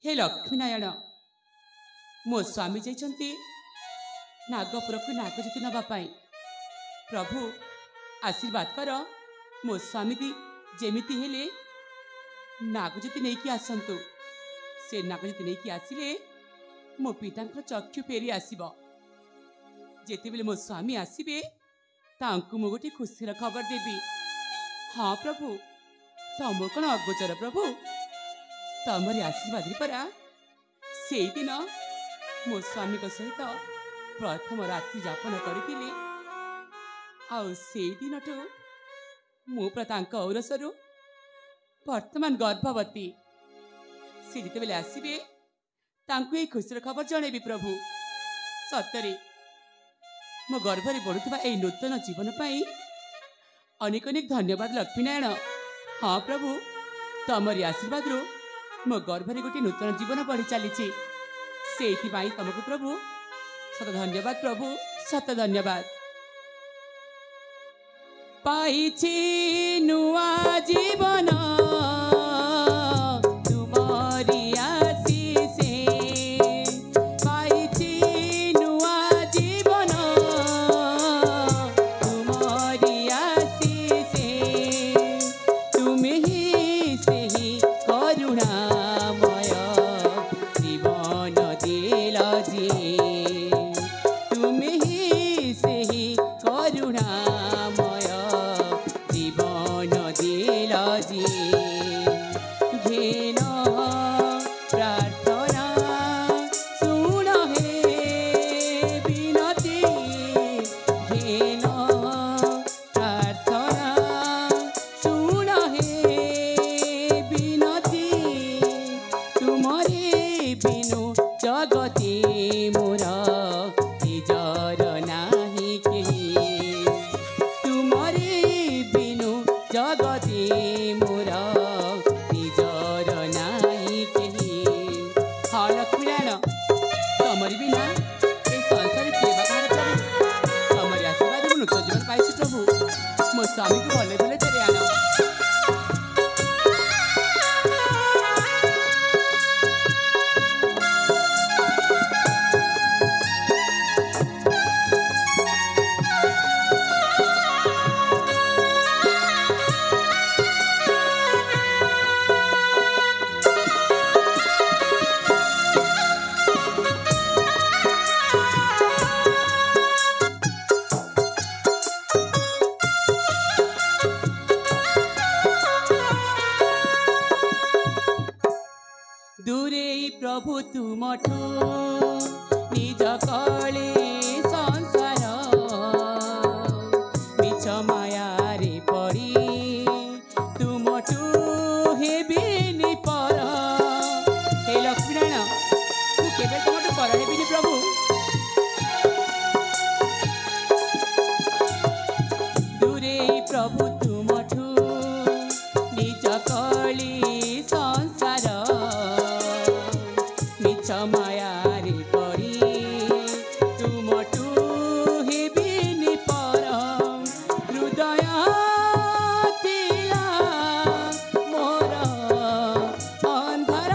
हे लक्ष्मीनारायण मो स्वामी जाइछन्ति नागपुर को नागज्योति नापाई। प्रभु आशीर्वाद कर मो स्वामी दी जेमिति हेले नागज्योति नहीं कि आसंतु। से नागज्योति नहीं कि आसिले मो पितांकर चक्षु फेरी आसीबो। जेते बेले मो स्वामी आसीबे तांकु मो गोटे खुशीर खबर देबी। हाँ प्रभु तम कण अगोचर प्रभु तमरी आशीर्वाद परा से दिन मो स्वामी सहित प्रथम रात्रि जापन करी से दिन मु औरसरु वर्तमान गर्भवती। से जिते बेले आसबे तांकु खुशीर खबर जनइबी प्रभु। सतरे मो गर्भरे बढ़ुवा ए नूतन जीवन पाई अनेक अनेक धन्यवाद लक्ष्मीनारायण। हाँ प्रभु तमरी आशीर्वाद रू मो गर्भरे गोटे नूतन जीवन बढ़ी चली से तुमको प्रभु शत धन्यवाद प्रभु शत धन्यवाद। पाइछि नुआ जीवन स्वामी को भले भले तेरे आना। प्रभु तुमठू निज कले संसार मिछ मायारे पड़ी तुमठू हेबिनी पर। हे लक्ष्मीनारायण मु केबे तुमठू पर हेबिनी प्रभु। दूरे प्रभु तुमठू निज कले मायारे पड़ी तुमठू हेबिनी पर। हृदय थिला मोर अंधार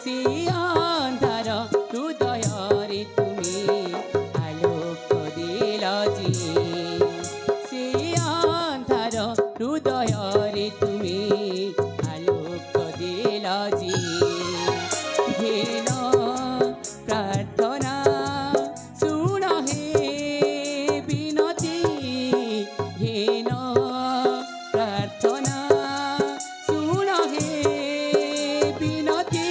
से अंधार हृदय रे तुम्हें आलोक देल जी। से अंधार हृदय रे तुम्हें आलोक देल जी। प्रार्थना सुन हे विनती हेन प्रार्थना सुन हे विनती।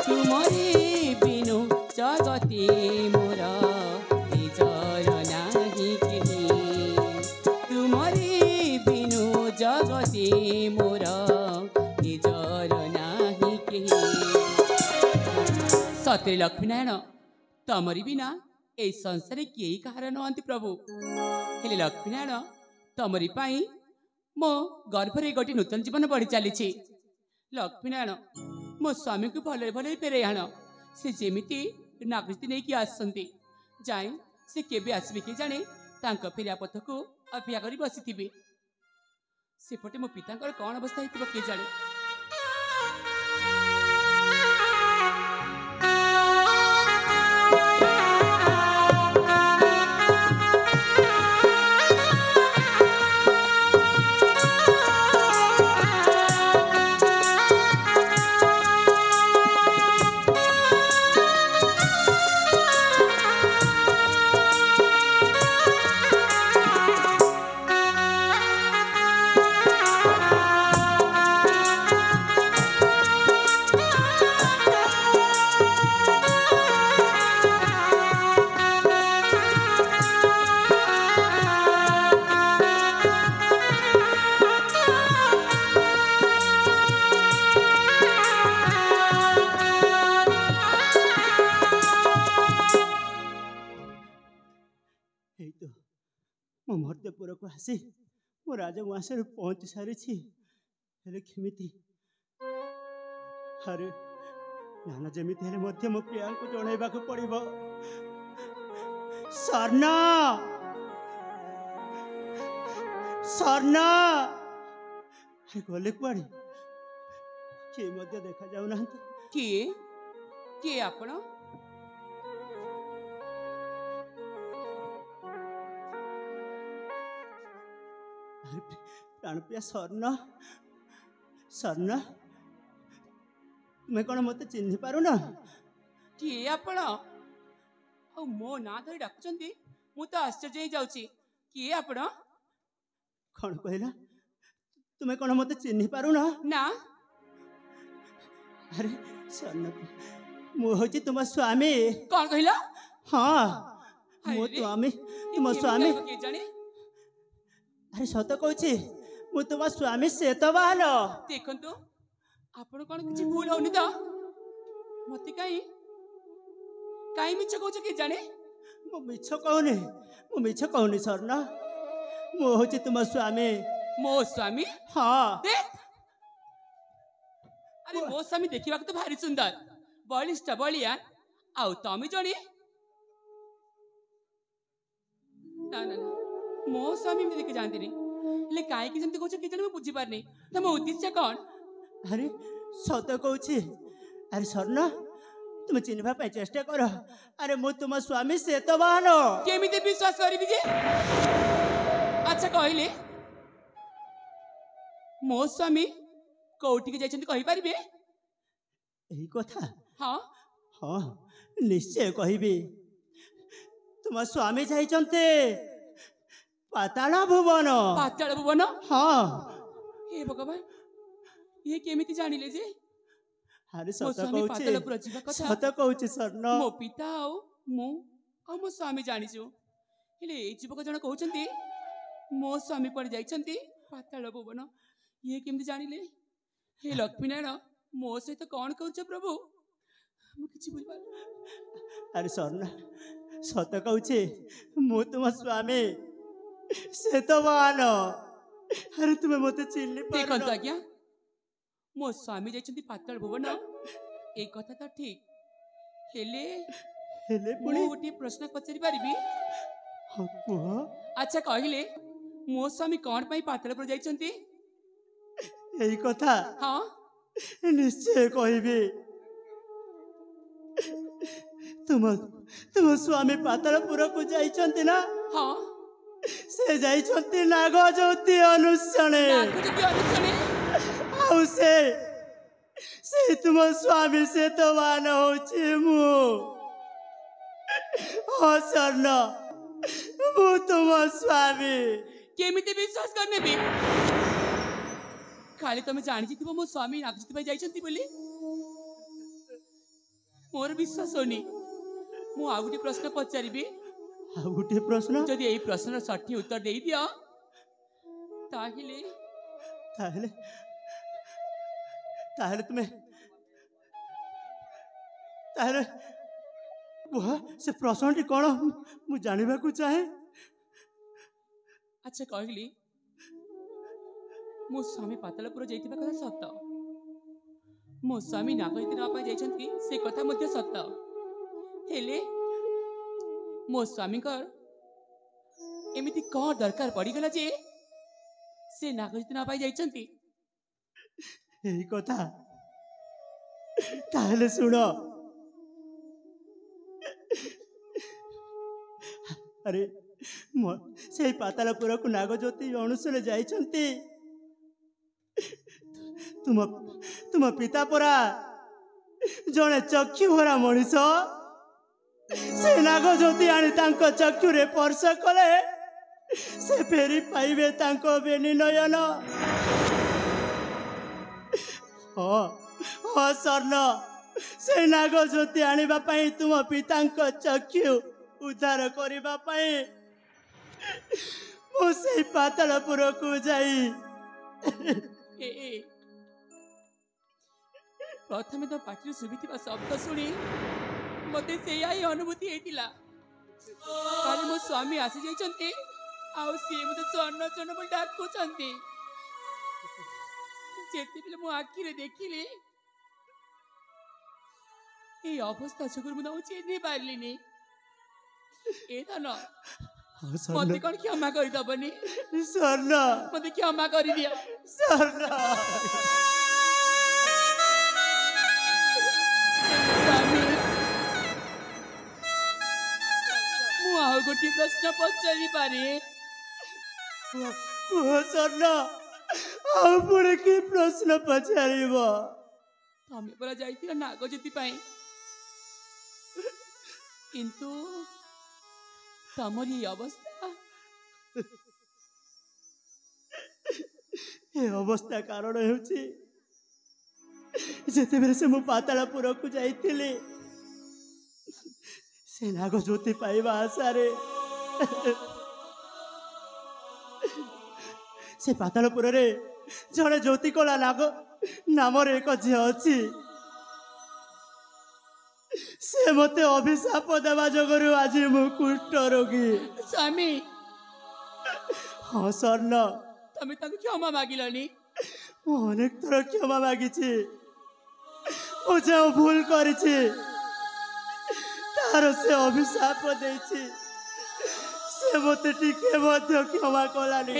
तुमरे बिनु जगती मोर निजर नाही केही। तुमरे बिनु जगती मोर निजर नाही केही। सत्य लक्ष्मीनारायण तमरी बिना ए संसार किए कहार नहंती प्रभु। हेले लक्ष्मीनारायण तमरी पाई मो गर्भरे गोटे नूतन जीवन बढ़ी चली। लक्ष्मीनारायण मो स्वामी को भले भले फेरे आण। से जेमिति नागरिक नहीं कि आसंती जाए से केबे आसबे के जाने तांको फेरिया पथ को अपेक्षा करी बसी सेपटे मो पितांकर कौन अवस्था होइतिबो के जाने। मर्त्यपुर को आसी मो राजउआस पहुँची सारी केमिति अरे नाना जमी मो प्रिया को जनइबा पड़ो स्वर्णा स्वर्णा गले कुआड़े किए देखा जाऊना किए किए आपण प्राणप्रिया स्वर्णा स्वर्णा तुम्हें कौन मत चिन्ह पारुना किए आपण मो ना धरी डाकुचंती मु तो आश्चर्य ही जाउची किए आपण कौन कहला तुम्हें कौन मत चिन्ह पारुना ना अरे स्वर्णा मु होची तुम स्वामी कौन कहला हाँ मो स्वामी तुम स्वामी के जाने अरे सत कहूची मु तुम स्वामी श्वेतवाहन देखंतु आपण कौन किछि भूल होनी तो मते काई काई मिछ कहूछ के जाने मु मिछ कहूनी स्वर्णा मु होची तुम स्वामी मो स्वामी हाँ देख अरे मो स्वामी देखिबा तो भारी सुंदर बलिष्ठ बलिया आउ तमी जणी ना ना मो स्वामी में देखे जानती नहीं ले काहे कि जंती कहछ कि जण मैं बुझी पारनी तम उद्देश्य कौन अरे सत कहूची अरे स्वर्णा तुम चिन्हवा पाई चेष्टा कर अरे मु तुम स्वामी श्वेतवाहन केमिति विश्वास करिबी जे अच्छा कहले मो स्वामी कोठी के जाइछन्ती कहि परिबे एही कथा हां हाँ निश्चय कहबी तुम स्वामी जाइछन्ते पाताल भुवन हाँ हे भगवान ये केमिति जानिले जे अरे सत कहूची स्वर्णा मो पिता मो मो स्वामी जानिछु हेले ए जीवक जण कहउछन्ती मो स्वामी पर जाइछन्ती पाताल भुवन ये केमिति जानिले हे लक्ष्मी नारायण मो सहित कौन कहउछ प्रभु मु किछि बुझ पार अरे स्वर्णा सत कहूची मु तुम स्वामी श्वेतवाहन अरे तुम्हें मत चिन्ह देखंतु आज्ञा मो स्वामी जाइछन्ती पाताल भुवन ए कथा तो ठीक हेले हेले मु गोटे प्रश्न पचारि पारिबी अच्छा कहले मो स्वामी कौन पाई पातालपुर जाइछन्ती एही कथा हाँ निश्चय कहबी तुम स्वामी पातालपुर को जाइछन्ती ना हाँ से जाइछन्ती नागज्योति अनुसणे आउ से तुम स्वामी श्वेतवाहन होची मु हाँ स्वर्णा मु तुम स्वामी केमिति विश्वास करने भी खाली तुम जानी थी मो स्वामी नागज्योति भाई जाइछन्ती बोली मोर विश्वास होनी मु आ गुटे प्रश्न पचारिबी आ गुटे प्रश्न जदि एई प्रश्नर सठिक उत्तर देई दियो ताहिले ताहिले ताहिले तुम्हें ताहिले वह से प्रश्नटी कौन मु जानिबा को चाहे अच्छा कहली मो स्वामी पातालपुर जाइतिबा कथा सत मो स्वामी नागज्योति ना पाई जाइछन्ती से कथा मध्ये सत हेले मो स्वामी एमिति कौन दरकार पड़ीगला जे से नागज्योति ना पाई जाइछन्ती यही कथा ताहले सुन अरे से पातालपुर को नागज्योति अनुसुले जाइछन्ती तुम पिता परा जड़े चक्षुहरा मनीष से नागज्योति आनी तांको चक्षुरे स्पर्श कले से फेरी पाइबे तांको बेनी नयन हाँ स्वर्ण से नागज्योति आनिबा पई तुम पितांको चक्षु उद्धार करिबा पई मो से पातालपुर को जाई प्रथमे तो पाटी सुबिथिबा शब्द सुनी मते सेया ही अनुभूति हेतिला काली मो स्वामी आसी जाइछन्ते ଆଉ ସିଏ ମୋତେ ସ୍ୱର୍ଣ୍ଣ ସ୍ୱର୍ଣ୍ଣ ବୋଲି ଡାକୁଛନ୍ତି। ଯେତେବେଳେ ମୋ ଆଖିରେ ଦେଖିଲି এই অবস্থা ଯୋଗୁଁ ମୁଁ ତାଙ୍କୁ ଚିହ୍ନି ପାରିଲିନି। ଏ ଧନ ମତେ କଣ କ୍ଷମା କରିଦବନି? ସ୍ୱର୍ଣ୍ଣ ମତେ କ୍ଷମା କରିଦିଅ। ସ୍ୱର୍ଣ୍ଣ ସ୍ୱାମୀ, ମୁଁ ଆଉ ଗୋଟିଏ ପ୍ରଶ୍ନ ପଚାରି ପାରେ? କୁହ ସ୍ୱର୍ଣ୍ଣ, ଆଉ ପୁଣି କି ପ୍ରଶ୍ନ ପଚାରିବ? ତମେ ପରା ଯାଇଥିଲ ନାଗଜ୍ୟୋତି ପାଇଁ, କିନ୍ତୁ ତମର এই ଅବସ୍ଥା। ଏ ଅବସ୍ଥା କାରଣ ହେଉଛି ଯେତେବେଳେ ସେ ମୁଁ ପାତାଳପୁରକୁ ଯାଇଥିଲି ସେ ନାଗଜ୍ୟୋତି ପାଇବା ଆଶାରେ ସେ ପାତାଳପୁରରେ ଜଣେ ଜ୍ୟୋତିକଳା ନାଗ ନାମରେ ଏକ ଝିଅ ଅଛି। ସେ ମୋତେ ଅଭିଶାପ ଦେବା ଯୋଗୁରୁ ଆଜି ମୁଁ କୁଷ୍ଠ ରୋଗୀ। ସ୍ୱାମୀ, ହଁ ସ୍ୱର୍ଣ୍ଣ, ତମେ ତାଙ୍କୁ କ୍ଷମା ମାଗିଲନି? ମୁଁ ଅନେକ ଥର କ୍ଷମା ମାଗିଛି। ମୁଁ ଯେଉଁ ଭୁଲ କରିଛି ତାର ସେ ଅଭିଶାପ ଦେଇଛି, ସେ ମୋତେ ଟିକେ ମଧ୍ୟ କ୍ଷମା କଲାନି।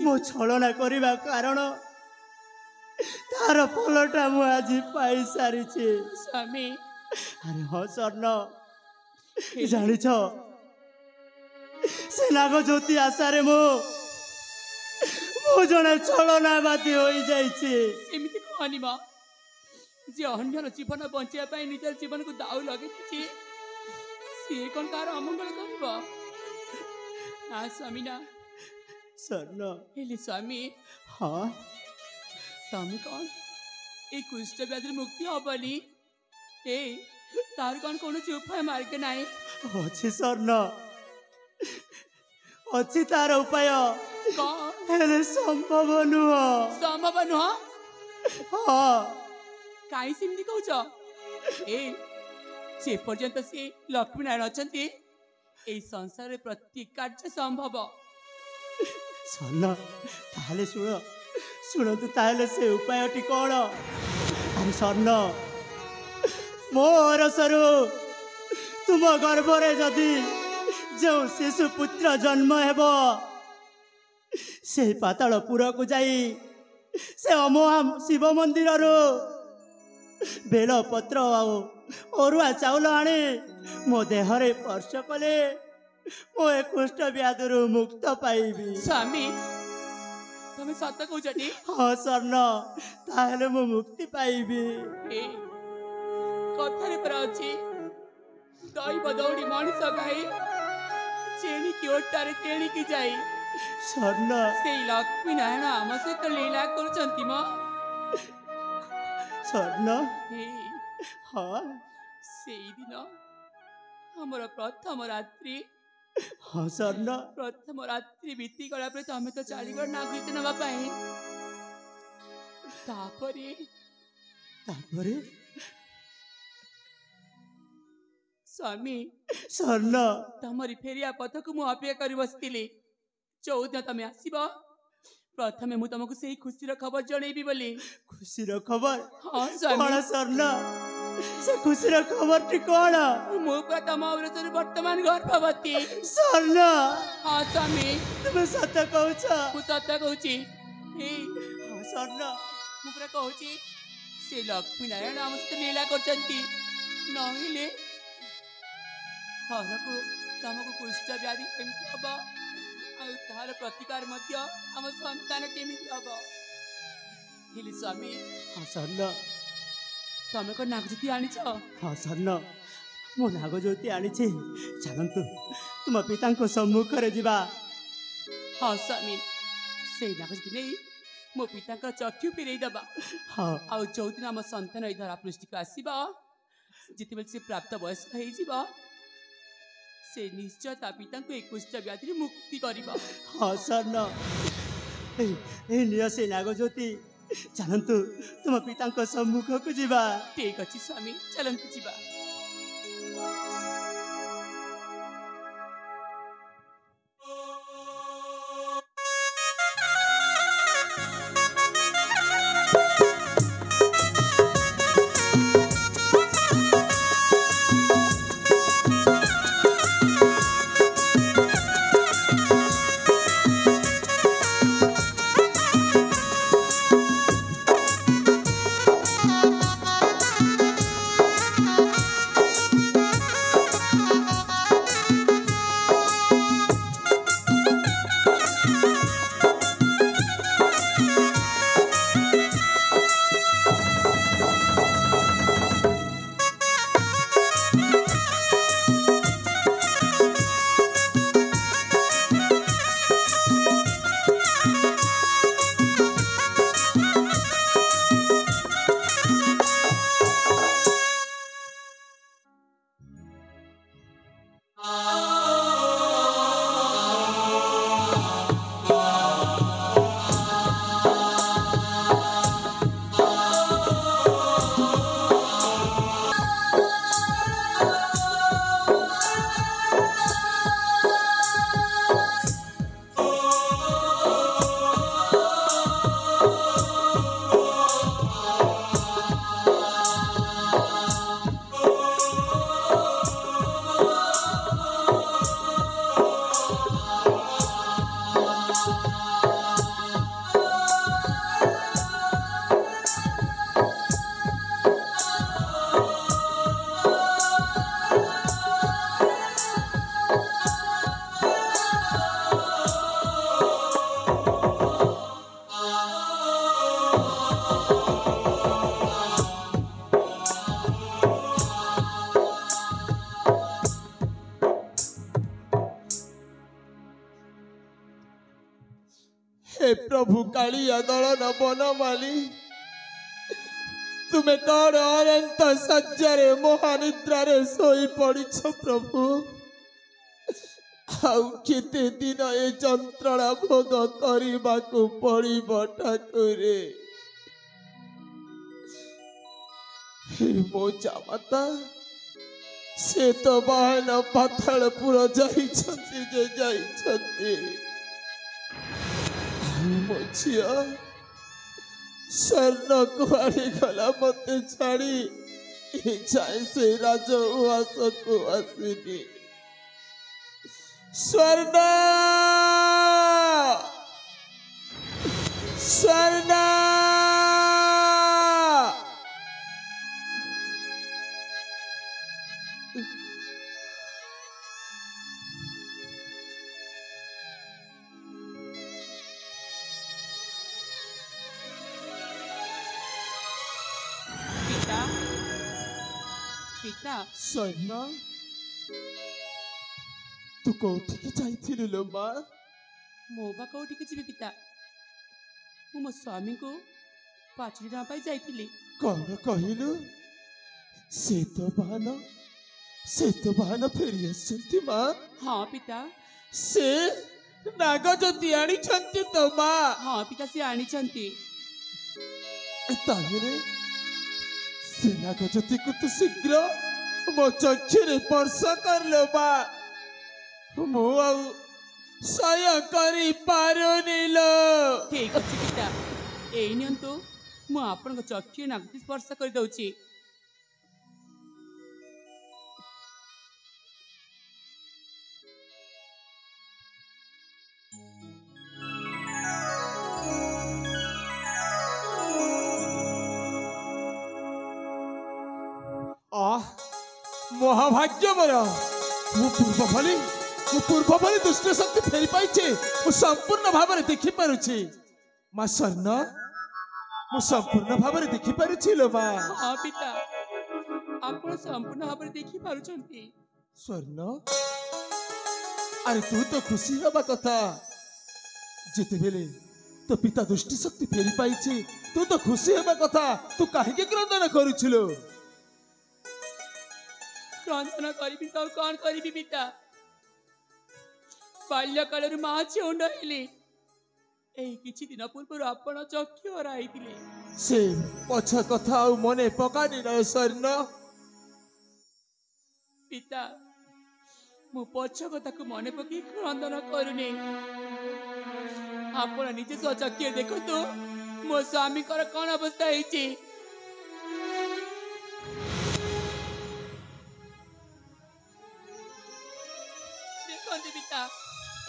ମୋ ଛଳନା କରିବା କାରଣ ତାର ଫଲଟା ମୁଁ ଆଜି ପାଇସାରିଛି। ସ୍ୱାମୀ, ଆରେ ହଁ ସ୍ୱର୍ଣ୍ଣ, ଜାଣିଛ ସେ ନାଗଜ୍ୟୋତି ଆଶାରେ ମୁଁ ଜଣେ ଛଳନାବାଦୀ ହୋଇଯାଇଛି। ସେମିତି କହନି ମା, ଯେ ଅନ୍ୟର ଜୀବନ ବଞ୍ଚିବା ପାଇଁ ନିଜର ଜୀବନକୁ ଦାଉ ଲଗେଇଛି, ସିଏ କଣ ତାର ଅମଙ୍ଗଳ କରିବ? ନା ସ୍ୱାମୀ ନା। ସ୍ୱର୍ଣ୍ଣ, ହେଲେ ସ୍ୱାମୀ, ହଁ ତମେ କଣ এই কুষ্ঠ ব্যাধির মুক্তি হবনি? তার কଣ কୌଣସି ଉପାୟ ମାର୍ଗ ନାହିଁ? ଅଛି ସ୍ୱର୍ଣ୍ଣ, ଅଛି ତାର ଉପାୟ, କଣ? ହେଲେ ସମ୍ଭବ ନୁହଁ। ସମ୍ଭବ ନୁହଁ? ହଁ। କାହିଁ ସେମିତି କହୁଛ? যে পর্যন্ত ସେ ଲକ୍ଷ୍ମୀନାରାୟଣ ଅଛନ୍ତି, এই ସଂସାରରେ ପ୍ରତ୍ୟେକ କାର୍ଯ୍ୟ ସମ୍ଭବ। ସ୍ୱର୍ଣ୍ଣ, ତାହେଲେ ଶୁଣନ୍ତୁ ତାହେଲେ ସେ ଉପାୟଟି କ'ଣ? ଆରେ ସ୍ୱର୍ଣ୍ଣ, ମୋ ଅରସରୁ ତୁମ ଗର୍ଭରେ ଯଦି ଯେଉଁ ଶିଶୁ ପୁତ୍ର ଜନ୍ମ ହେବ, ସେଇ ପାତାଳପୁରକୁ ଯାଇ ସେ ଅମୋହା ଶିବ ମନ୍ଦିରରୁ ବେଲପତ୍ର ଆଉ ଅରୁଆ ଚାଉଳ ଆଣି ମୋ ଦେହରେ ସ୍ପର୍ଶ କଲେ ମୁଁ ଏ କୁଷ୍ଠ ବ୍ୟାଧିରୁ ମୁକ୍ତ ପାଇବି। ସ୍ୱାମୀ, ତମେ ସତ କହୁଛଟି? ହଁ ସ୍ୱର୍ଣ୍ଣ, ତାହେଲେ ମୁଁ ମୁକ୍ତି ପାଇବି। କଥାରେ ପରା ଅଛି, ଦୈବ ଦୌଡ଼ି ମଣିଷ ଗାଇ, ଚେଣିକି ଓଟାରେ ତେଣିକି ଯାଇ। ସ୍ୱର୍ଣ୍ଣ, ସେଇ ଲକ୍ଷ୍ମୀନାରାୟଣ ଆମ ସହିତ ଲୀଳା କରୁଛନ୍ତି ମ। ସ୍ୱର୍ଣ୍ଣ, ହଁ ସେଇଦିନ ଆମର ପ୍ରଥମ ରାତ୍ରି। ହଁ ସ୍ୱର୍ଣ୍ଣ, ପ୍ରଥମ ରାତ୍ରି ବିତିଗଲା ପରେ ତମେ ତ ଚାଲିଗଲ ନାଗଜ୍ୟୋତି ନେବା ପାଇଁ। ତାପରେ ସ୍ୱାମୀ, ସ୍ୱର୍ଣ୍ଣ, ତମରି ଫେରିବା ପଥକୁ ମୁଁ ଅପେକ୍ଷା କରି ବସିଥିଲି। ଯୋଉଦିନ ତମେ ଆସିବ, ପ୍ରଥମେ ମୁଁ ତମକୁ ସେଇ ଖୁସିର ଖବର ଜଣେଇବି ବୋଲି। ଖୁସିର ଖବର? ହଁ ସ୍ୱାମୀ। କ'ଣ ସ୍ୱର୍ଣ୍ଣ, ସେ ଖୁସିର ଖବରଟି କ'ଣ? ମୁଁ ପୁରା ତମ ଅବସରରେ ବର୍ତ୍ତମାନ ଗର୍ଭବତୀ। ସ୍ୱର୍ଣ୍ଣ, ହଁ ସ୍ୱାମୀ, ତୁମେ ସତ କହୁଛ? ମୁଁ ସତ କହୁଛି। ହଁ ସ୍ୱର୍ଣ୍ଣ, ମୁଁ ପୁରା କହୁଛି, ସେ ଲକ୍ଷ୍ମୀନାରାୟଣ ଆମ ସହିତ ଲୀଳା କରୁଛନ୍ତି। ନହେଲେ ଘରକୁ ତମକୁ କୁଷ୍ଠ ବ୍ୟାଧି କେମିତି ହବ, ଆଉ ତାହାର ପ୍ରତିକାର ମଧ୍ୟ ଆମ ସନ୍ତାନ କେମିତି ହବ? ହେଲେ ସ୍ୱାମୀ, ହଁ ସ୍ୱର୍ଣ୍ଣ, ତମେ କ'ଣ ନାଗଜ୍ୟୋତି ଆଣିଛ? ହଁ ସ୍ୱର୍ଣ୍ଣ, ମୁଁ ନାଗଜ୍ୟୋତି ଆଣିଛି। ଚାଲନ୍ତୁ ତୁମ ପିତାଙ୍କ ସମ୍ମୁଖରେ ଯିବା। ହଁ ସ୍ୱାମୀ, ସେଇ ନାଗଜ୍ୟୋତି ନେଇ ମୋ ପିତାଙ୍କର ଚକ୍ଷୁ ଫେରେଇ ଦେବା। ହଁ। ଆଉ ଯୋଉଦିନ ଆମ ସନ୍ତାନ ଏଇ ଧରା ପୃଷ୍ଠିକୁ ଆସିବ, ଯେତେବେଳେ ସେ ପ୍ରାପ୍ତ ବୟସ୍କ ହେଇଯିବ, ସେ ନିଶ୍ଚୟ ତା ପିତାଙ୍କୁ ଏ କୁଷ୍ଠ ବ୍ୟାଧିରୁ ମୁକ୍ତି କରିବ। ହଁ ସ୍ୱର୍ଣ୍ଣ, ଏଇ ନିଅ ସେ ନାଗଜ୍ୟୋତି। ଚାଲନ୍ତୁ ତୁମ ପିତାଙ୍କ ସମ୍ମୁଖକୁ ଯିବା। ଠିକ୍ ଅଛି ସ୍ୱାମୀ, ଚାଲନ୍ତୁ ଯିବା। प्रभु कालिया दलन बनमाली तुमे कौन अनंत सज्जारे महानिद्रारे सोई पड़ीछ प्रभु आउ केते दिन ए जंत्रणा भोग करबाकू पड़िब ठाकुरे हे मो जामाता से तो बहन पातालपुर जाइछंती जे जाइछंती मो झिया स्वर्ण कुआड़ी गला मते छाड़ी जाए से राज उआस को आसिनी स्वर्ण स्वर्ण पिता पिता स्वर्ण तू कौटिकी जाइथिलु लो माँ मो बा कौटिकी जीवी पिता मु मो स्वामी को पाचुरी ना पाई जाइथिली कौन कहिलु से तो बहन फेरी आछंती माँ हाँ पिता से नागज्योति आनिछंती तो माँ हाँ पिता से आनिछंती ताहिरे से नागज्योति को तू शीघ्र मो चक्षुरे स्पर्श कर लो माँ मु आउ सह्य करी पारुनी लो ठीक अच्छे पिता एई नियंतु मु आपन चक्षु नागती स्पर्श कर दउची महाभाग्य मोर मु पूर्व भली दुष्ट शक्ति फेरी पाइछे मु संपूर्ण भाव में देखि पारुछि मां स्वर्ण मु संपूर्ण भाव में देखि पारुछि लो मां हाँ पिता आपण संपूर्ण भाव में देखि पारुछंती स्वर्ण अरे तू तो खुशी हवा कथा जिते बेले तो पिता दुष्ट शक्ति फेरी पाइछे तू तो खुशी हवा कथा तू काहे क्रंदन करूछिलो क्रंदन करी तो कौन करी पिता बाल्यकाल माँ छेउंड हेले किछि दिन पूर्व आपण चक्षु हराइथिले से पछ कथा मने पकानी न स्वर्ण पिता मु पछ कथा को मने पकी क्रंदन करूनी आपण निजे स्वचक्षु देखतो मो स्वामी कर कौन अवस्था हेछि देखंती पिता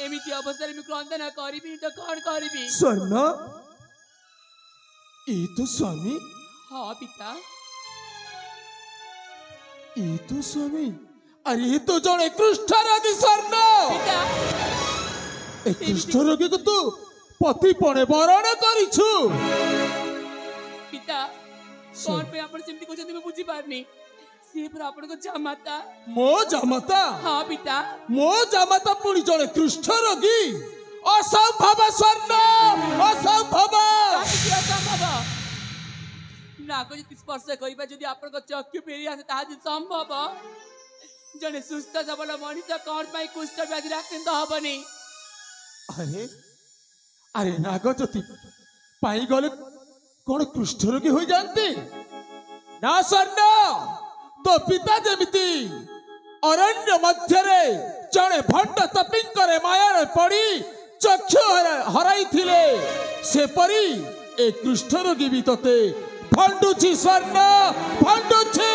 एमिति अवस्था में क्रंदन करी तो कौन करी स्वर्ण ये तो स्वामी हाँ पिता ये तो स्वामी अरे ये तो जड़े कृष्ण रोगी स्वर्ण पिता कृष्ण रोगी को तू पति पणे वरण करिछु पिता कौन पे आपण सेमति कहते मैं बुझी पारनी से पर आपण को जामाता मो जामाता हाँ पिता मो जामाता पुणी जड़े कृष्ण रोगी असंभव स्वर्ण असंभव नाक जति स्पर्श करिबा जदि आपण को चक्षु फेरी आसे ताहा जि संभव जने सुस्थ सबल मनिष कौन पाई कुष्ठ व्याधि आक्रांत हबनी अरे अरे नागज्योति पाई गले कौन कृष्ण रोगी हो जानते ना स्वर्ण तो पिता जेमिति अरण्य मध्यरे जड़े भंड तपिंकर माया पड़ी चक्षु हराई थिले से परी ए कृष्ण रोगी भी तोते भंडुछि स्वर्ण भंडुछि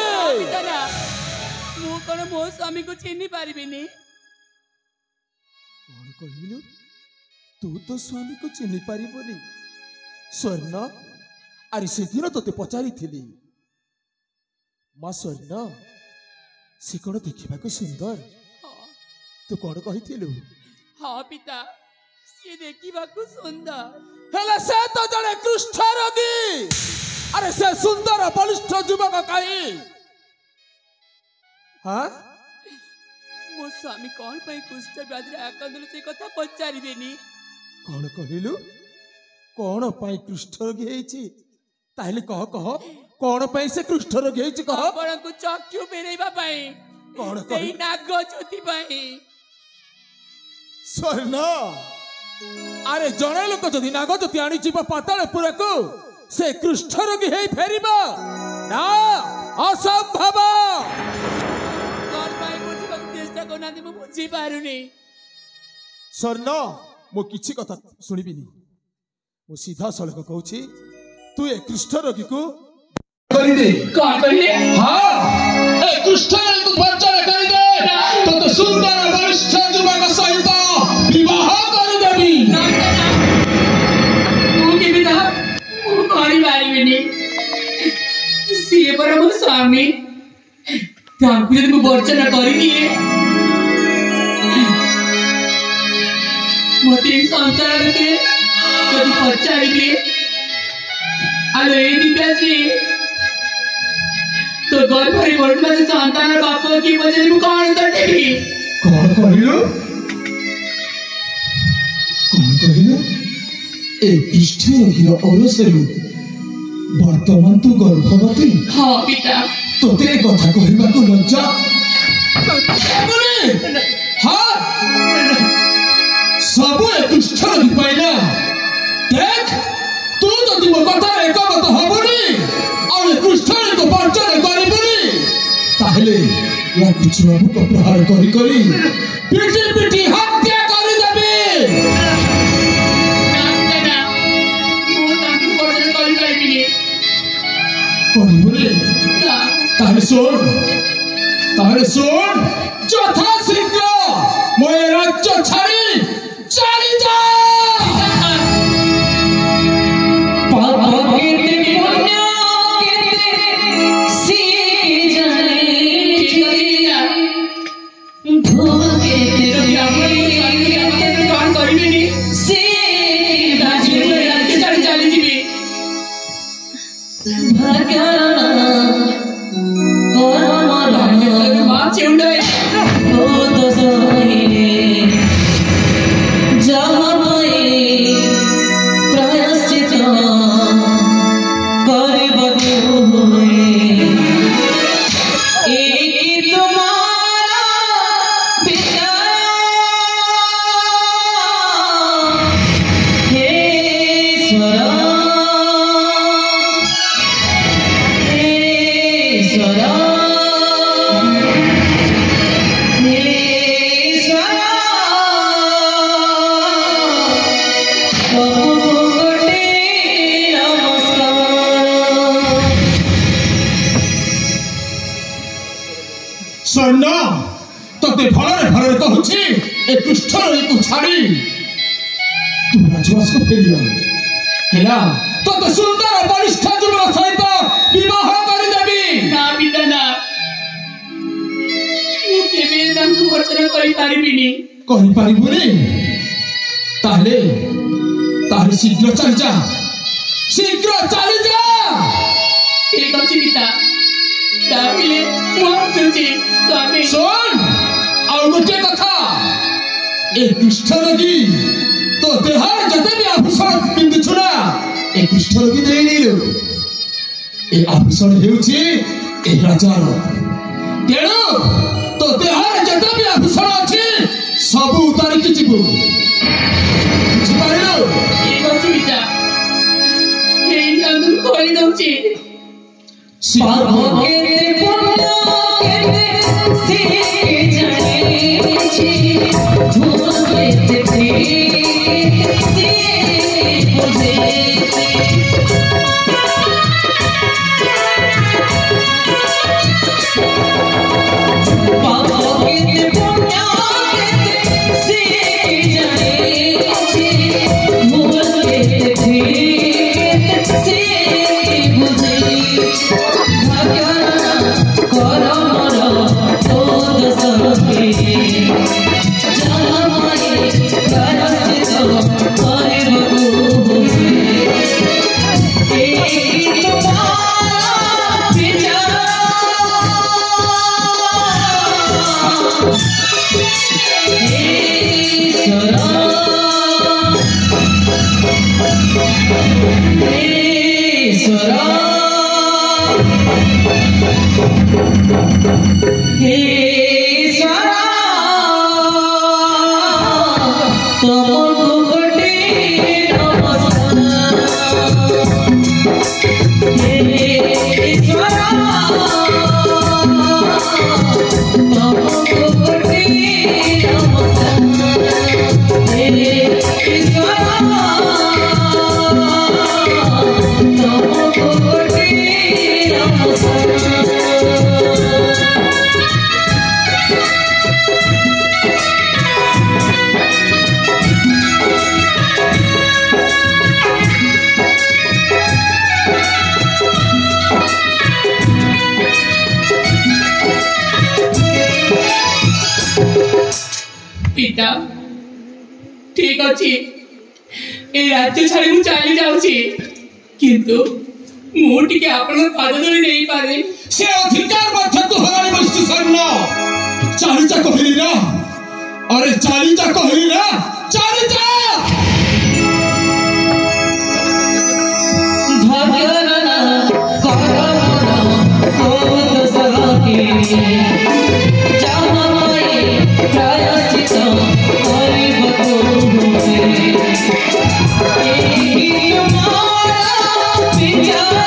मु कोन मो स्वामी को चिन्हि पारिबिनी कौन कहिलु तू तो स्वामी को चिन्हि पारिबोनी स्वर्ण अरे से दिन तोते पचारि थिली मां स्वर्ण से कौन देखा को सुंदर तू कौन कही हाँ पिता सी देखा सुंदर हेले से तो जड़े कृष्ण रोगी अरे से सुंदर बलिष्ठ युवक कहीं हाँ मो स्वामी कौन पाई कुष्ठ व्याधि आक्रांत से कथा पचारिबेनी कौन कहिलु कौन पाई कुष्ठ रोगी हेछि ताहले कह कह कौन पाई से कुष्ठ रोगी हेछि कह आपण को चक्षु फेरेबा पाई कौन सेई नाग ज्योति पाई स्वर्ण अरे जणे लोक जदि नाग ज्योति आनी जीव पातालपुर को से कुष्ठ रोगी हे फेरिबा ना असंभव कौन पाई बुझिबा चेष्टा करनादी मु बुझी पारुनी स्वर्ण मो किछि कथा सुनिबिनी मु सीधा सड़क कहूछि तू ए कुष्ठ रोगी को करि दे कौन कहले हां ए कुष्ठ रोगी को बंचन करि दे तो सुंदर वरिष्ठ युवक सहित विवाह करि देबी मु के बिना मु करि पारिबिनी सिए पर मो स्वामी तांकु यदि मु वर्चन करि दिए मोती संसार के जब पचारिले आलो ए दिव्यासी तो गर्भ रे बड़मा से संतान बाप की वजह मु कौन तटेबी कौन कहिलो ए कुष्ठ रोगी औरसरु वर्तमान तू गर्भवती हां पिता तोते कथा कहबा को लज्जा हां सबु ए कुष्ठ रोगी पाइला देख तू जदि मो कथा एकमत हबनी और ए कुष्ठ रोगी को बंचन करबनी ताहले या कुछ बाबू को प्रहार करी करी पिटी पिटी हत्या कर देबे ना मु तांकु वर्चन करि पारिबिनी कौन बोले ताहले सुन यथा शीघ्र मोए राज्य छाड़ी चली जा स्वर्ण तोते भलरे भलरे कहूछि ए कुष्ठ रोगी को छाड़ी तू राजवास को फेरिया हेला तोते सुंदर बलिष्ठ युवक सहित विवाह करि देबी ना पिता ना मु केबे तांकु वर्चन करि पारिबिनी कहि पारिबुनी ताहले ताहले शीघ्र चली जा ठीक अछि पिता तापिले मु सुची स्वामी सुन और गोटे कथा ए कुष्ठ रोगी तो देहर जते भी आभूषण पिंधु छुना ए कुष्ठ रोगी देई नीलो ए आभूषण हेउछि ए राजार तेणु तो देहर जते भी आभूषण अछि सब उतारि कि जीवु बुझिपारिलो ठीक अछि पिता हेई कांदु कोइ दउछि पागो केते पुण्य केते से जाने छी भूल केते प्रीत से बुझे पागो केते पुण्य केते से जाने छी भूल केते प्रीत से बुझे कर मोर तो दस पिता ठीक अच्छे ए राज्य छाड़ी मु चली जाऊची किंतु मु टिके आपन पाद धरि नहीं पारे से अधिकार मध्य तू हमारे बस्तु सरना चालीचा कहली ना अरे चालीचा कहली ना चालीचा भाग्यना करमना कोत सहाके जामाई प्रायश्चित करिबको होते एही तुम्हारा विचार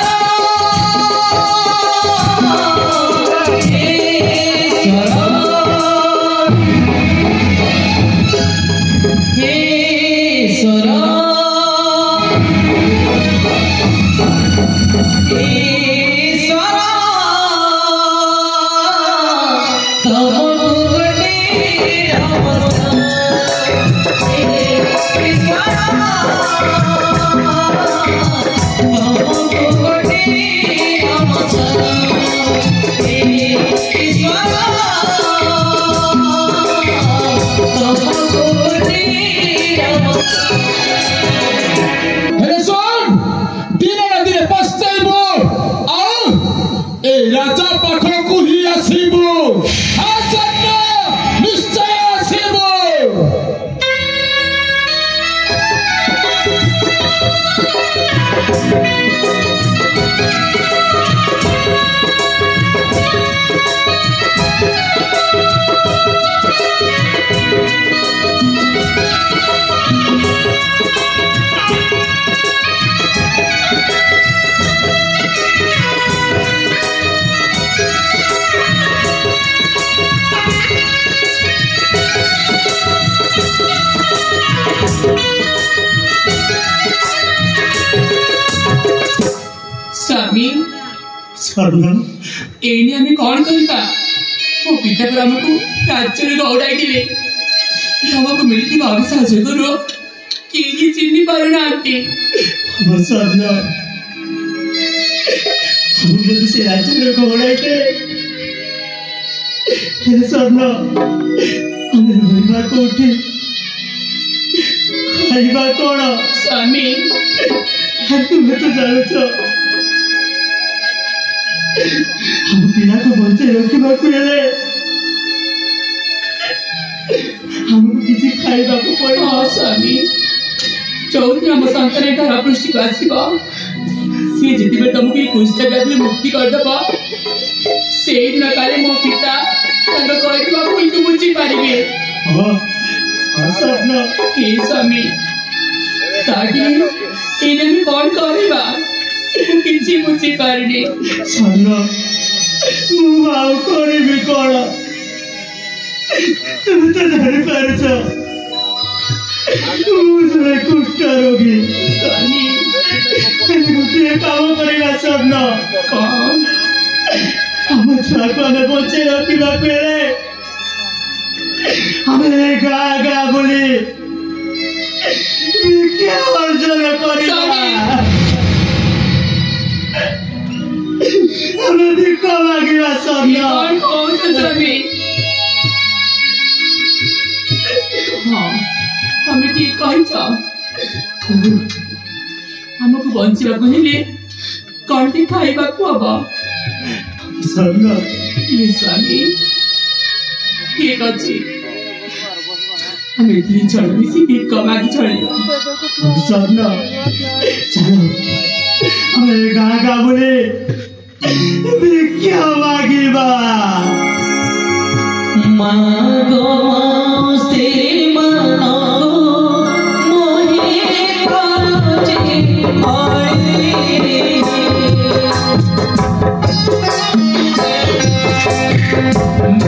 राजा पाखक ही आसबू निश्चय आसबू स्वामी सरना एनी आम्ही कौन करता वो पिता पर हमको राज्य में दौड़ाई दिले हमको मिलती भाव साझे करो कि ये चिन्नी पर ना आते सरना हम जल्दी से राज्य में दौड़ाई थे सरना हमें परिवार को उठे परिवार कौन स्वामी तुम्हें तो जानो छो हम पिला को बंचे रखा हेले हमको किसी खाइबा को पड़े हाँ स्वामी चौधरी हम संतान धारा पृष्ठ को आसीबा सी जितिबे तुमको कुष्ठ व्याधि मुक्ति कर दबा से दिन काले मो पिता तंग कहथिबा भूल को बुझी पारिबे हां सपना के स्वामी ताकि एने में कौन करेबा किसी बुझी पारनी सपना मु आउ करिबी कोन तुम तो जानि पारछो मुझे कुष्ठ रोगी स्वामी मुझे काम करेगा सपना कौन हम छुआ को हमें बचे रखा पेड़े हमें गा गा बोली क्या अर्जन करेगा हमें देखो मांगेगा सपना कौन कौन सा स्वामी हाँ हमें ठीक कह हमको बंचा कहले कौन टी खाइबा को हबा सपना ये स्वामी ठीक अच्छे हमें तीन जन मिसी एक कमागी चलिए सपना चलो ଆମେ ଗାଁ ଗାଁ ବୁଲି ଭିକ୍ଷା ମାଗିବା। ମାଗୋ ମାଉସୀ ମାନଗୋ ମୋହି କରୁଛି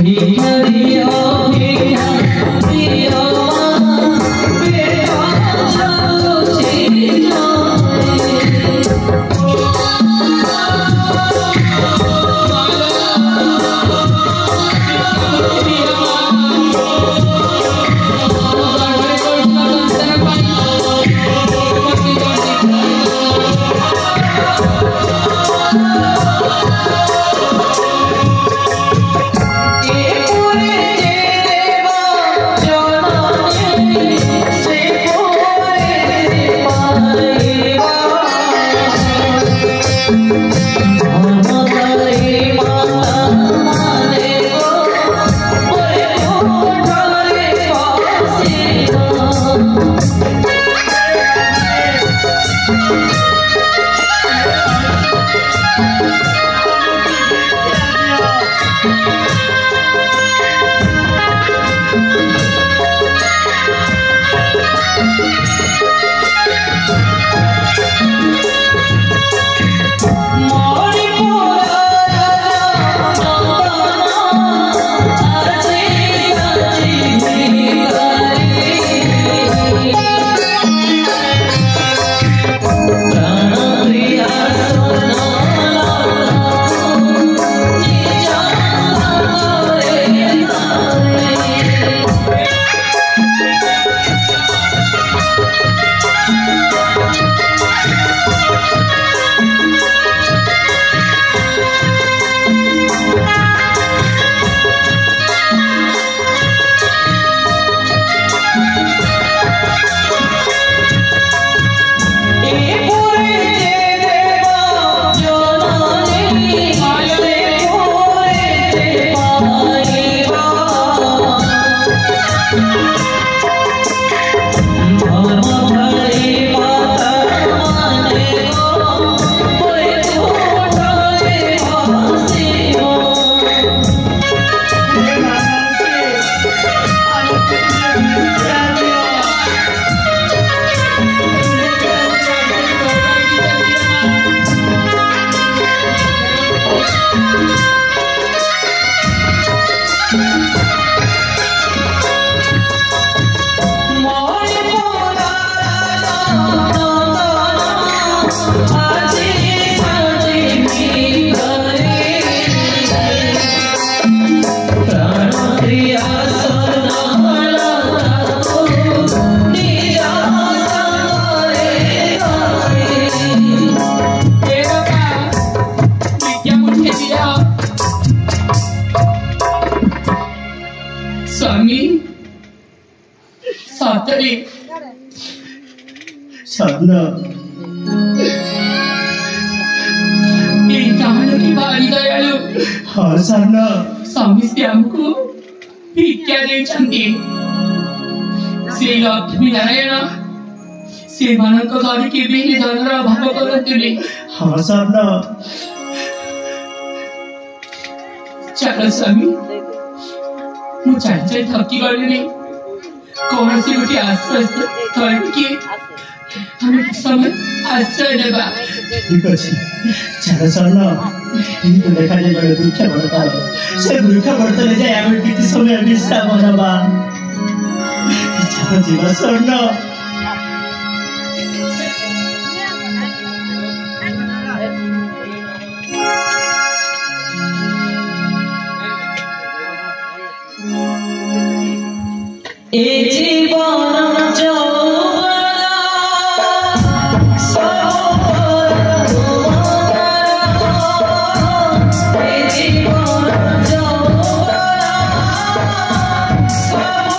ଭିକ୍ଷା ଦିଅ ଭିକ୍ଷା ଦିଅ ବେଟା ଯାଉଛି स्वामी सतरे ସ୍ୱର୍ଣ୍ଣ ये कहानी की भारी दयालु ହଁ ସ୍ୱର୍ଣ୍ଣ ସମସ୍ତେ ଆମକୁ ଭିକ୍ଷା ଦେଇଛନ୍ତି। ଶ୍ରୀ ଲକ୍ଷ୍ମୀ ନାରାୟଣ ସେମାନଙ୍କ ଘରେ କେବେ ହେଲେ ଧନର ଅଭାବ କରନ୍ତିନି। ହଁ ସ୍ୱର୍ଣ୍ଣ ଚାଲ ସ୍ୱାମୀ ମୁଁ ଚାଲି ଚାଲି ଥକି ଗଲିଣି। କୌଣସି ଗୋଟେ ଆଶ୍ରୟ ସ୍ଥଳୀକି ଆମେ କିଛି ସମୟ ଆଶ୍ରୟ ନେବା। ଠିକ ଅଛି ଚାଲ ସ୍ୱର୍ଣ୍ଣ କିନ୍ତୁ ଦେଖାଯିବାର ବୃକ୍ଷ ବଢତାଲ ସେ ବୃକ୍ଷ ବଢତାଲେ ଯାଇ ଆମେ କିଛି ସମୟ ବିଶ୍ରାମ ନେବା। ଚାଲ ଯିବା ସ୍ୱର୍ଣ୍ଣ। ए जीवन जौवना सब ए जीवन जौवना सब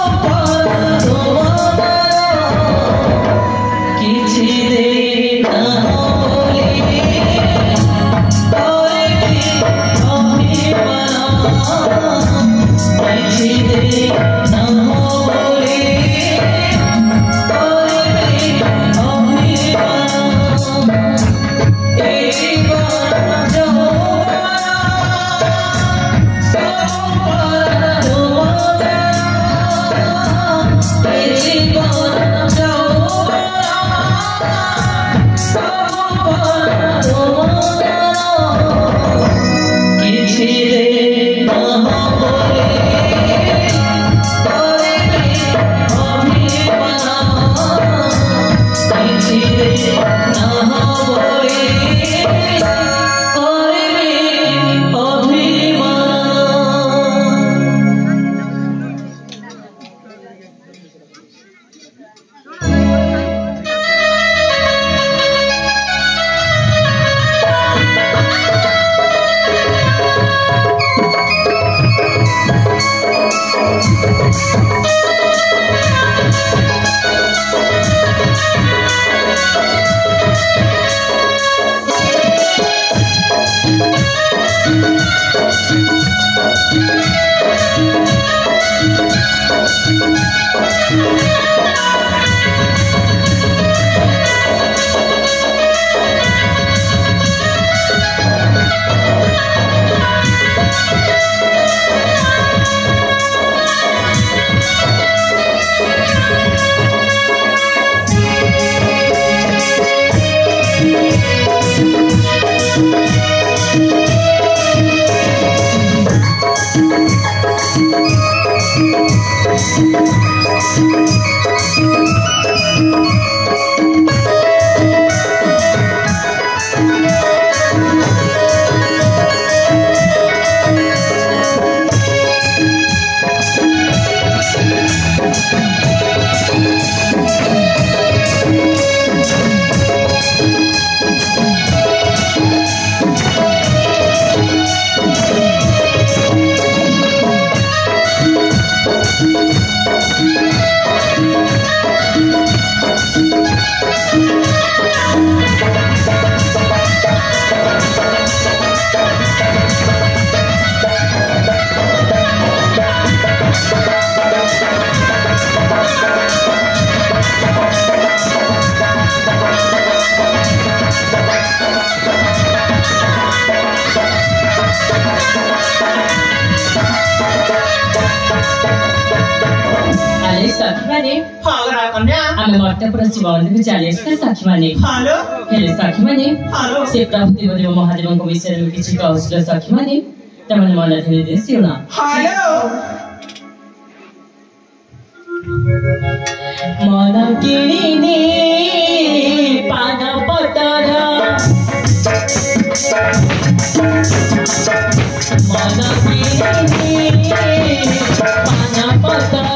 आमे मर्त्यपुर शिव मन्दिर चली आसता साथी माने हेलो हेले साथी माने हेलो से प्रभु देव महादेवको विषयमा किछि कहूछ साथी माने तमन मलाई धेरै दिन सिउना हेलो मन किने पान पतर मन किने पान पतर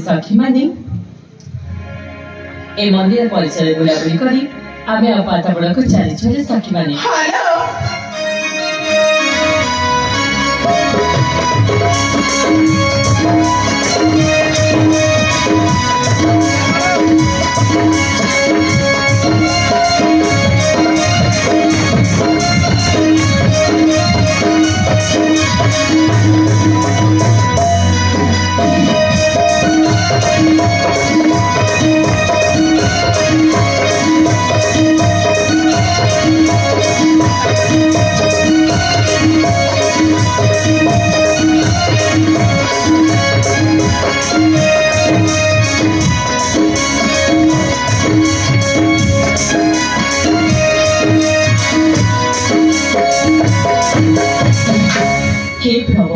साथी माने ए मंदिर परिसर बुलाबुली करी आमे पाताबड़ा को चली छले साथी माने हेलो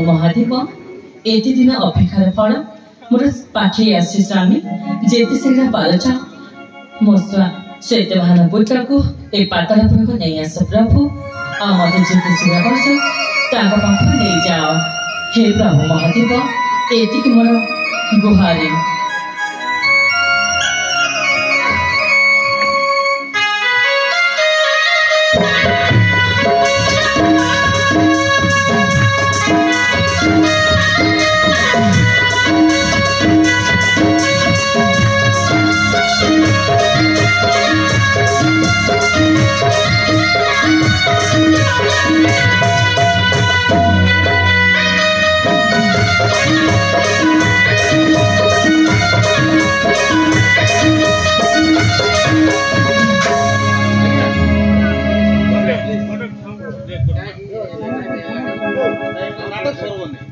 महादेव एति दिन अपेक्षार फल मोर पाखे आसी स्वामी जेते शीघ्र पालुछ मो श्वेत महान पुत्र को ए पातालपुर को नहीं आस प्रभु आ मते जेते शीघ्र पाछ ताको पाख नहीं जाओ हे प्रभु महादेव एति कि मोर गुहारी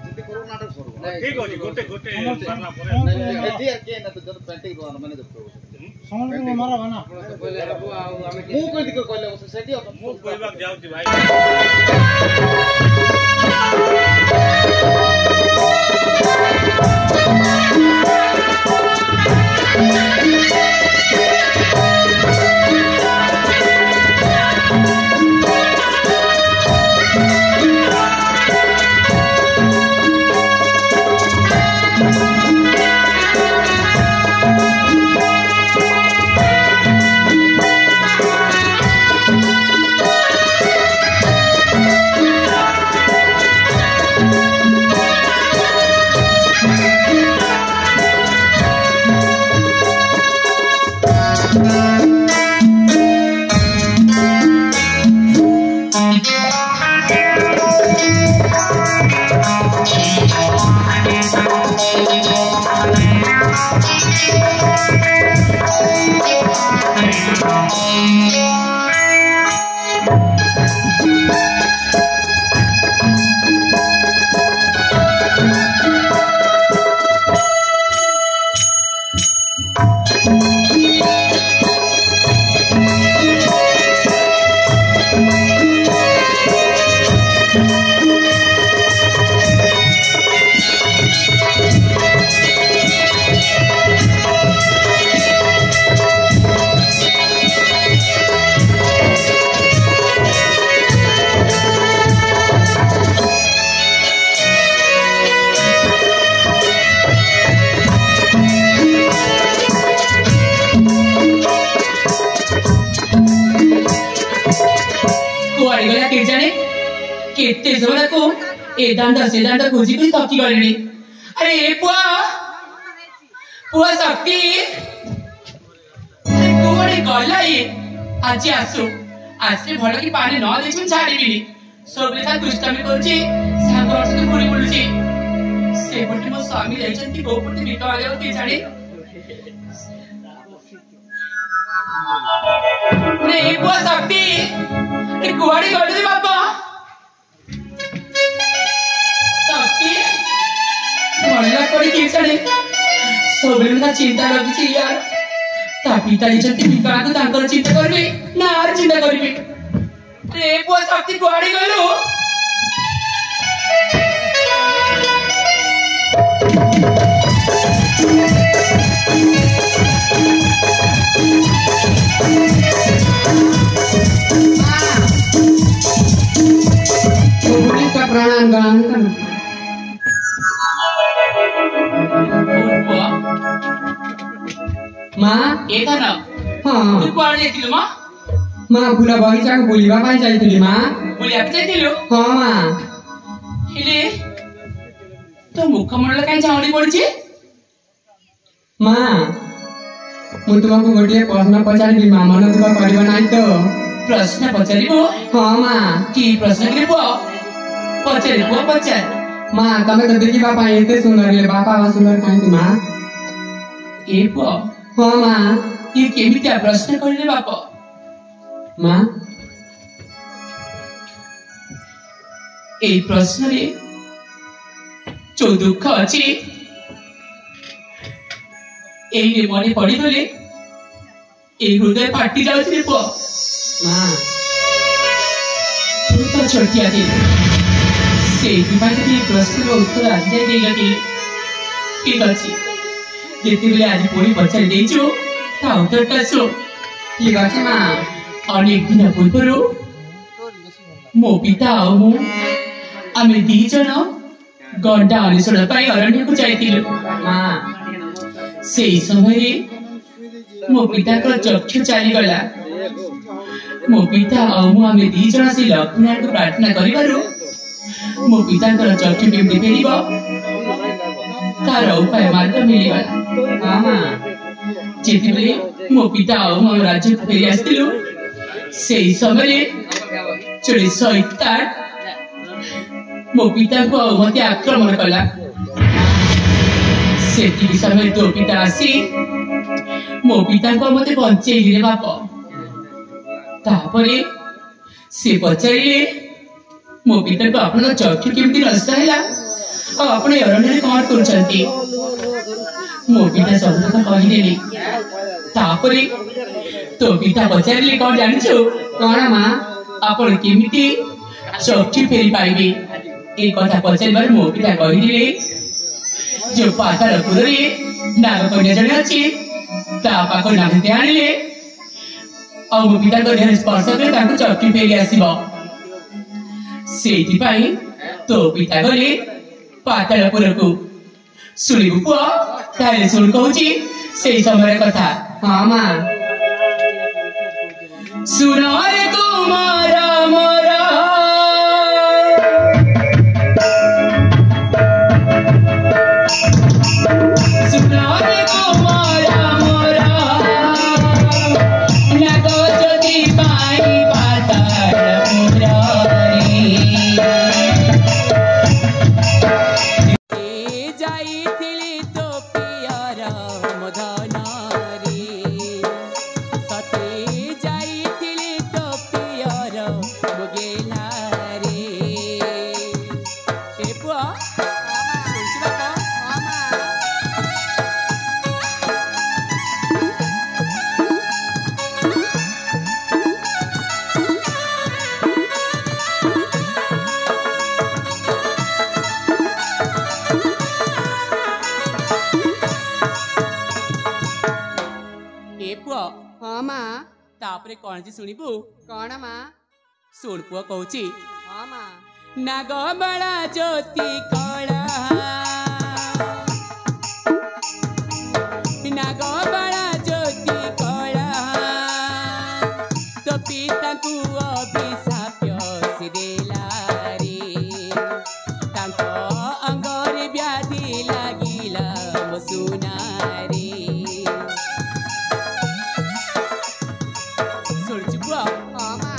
ठीक अछि गोटे गोटे मारला परे एथि आर के न त जब पेंटिंग रोना माने जब समझ में मारा बना पहिले आमे मु कोइ दिको कहले सेठी मु कहबाक जाउती भाई केते समय को ए दांडा खोजी भी थकी गलेनी। अरे ए पुआ पुआ शक्ति कोड़े गला ये आज आसु आसले भल की पानी न देछन छाड़ीबिनी सब लेखा दुष्टामी करछि सांग वर्ष तो घुरी बुलुछि से पटे मो स्वामी जाइछन्ति गो पटे बिका वाले के जाने ने ए पुआ शक्ति ए कुआड़ी गडे बाबा मल्ला कोड़ी किचड़े सबले ना चिंता लगी यार ता पिता इजती बिका को तांकर चिंता करबे ना आर चिंता करबे रे पुआ शक्ति कुआड़ी गलो का प्राणायाम गान करना माँ ए था ना हाँ तू कुआड़ी जाइतिलु मां माँ फुला बगीचा को बुलिबा पाई जाइतिली माँ बोली आप जाइतिलु हाँ माँ हेले तो मुखमंडल काई झाउडी पड़छि माँ मु तुमको गोटे प्रश्न पचारिबी माँ मन दुख करबा नाही तो प्रश्न पचारिबो हाँ माँ की प्रश्न करबो पचारिबो पचार माँ तमे तो देखिबा पाई एते सुंदर ले बापा सुंदर काई माँ ए पुआ हाँ माँ ये केमितिया प्रश्न करले बाप माँ ए प्रश्न रे जो दुख अछि एई रे मने पड़ी गले ए हृदय फाटी जाउछ रे पुआ माँ तू तो छोटिया दे से दिमाग प्रश्न उत्तर आज जाए देलके ठीक अछि जेते बेले आज पुणी पचारि देइछु ता उत्तरटा सो ठीक अछि माँ अनेक दिन पूर्वरु मो पिता और मु आमे दी जन गंडा अनुसरण पाई अरण्य को जाइतिलु माँ सेई समय रे मो पिता को चक्षु चली गला मो पिता और मु आमे दी जन से लक्ष्मण को प्रार्थना करिबारु मो पिता को चक्षु केमति फेरिबो तार उपाय मार्ग मिलिगला हाँ माँ जेते बेले मो पिता और मो राज्य को फेरि आस्तिलु सेई समय रे चोरी शैतान मो पिता को मते आक्रमण कला सेती समय तो पिता आसी मो पिता को मते बंचेई रे बाप तापरे से पचारिले मो पिता को आपन चक्षु केमति नष्ट हैला और अपने अरण्य कौन करछंती मो पिता सब तो कहिदेली तापरे तो पिता पचारिले कौन जानिछु कौन माँ आपण केमिति चक्षु फेरी पाइबे ए कथा पचारिबार मो पिता कहिदिले जो पातालपुरी नागकन्या जड़े अच्छी पाक नागते आनिले मो पिता देह स्पर्श कर चक्की फेरी आसब से तो पिता गले पातालपुर को शुणु पुआ ताले शुण कहूँ से समय कथा। हाँ माँ सुनार कुमारा मोरा सुनार कुमारा मोरा नागो ज्योति पाई पातालपुर जाइथिली तो पियारा मदन रे सते जाइथिली तो पियारा मुगेला रे ए पुआ सुनछि बाबा हाँ माँ तापरे कौन जी सुनिबु कौन माँ सुन पुआ कहूची हाँ माँ नागबला ज्योति कला नागबला ज्योति कला तो पिता को अभिशाप से देला रे तांको अंगरे व्याधि लागिला मो सुना रे सुनछि पुआ हाँ माँ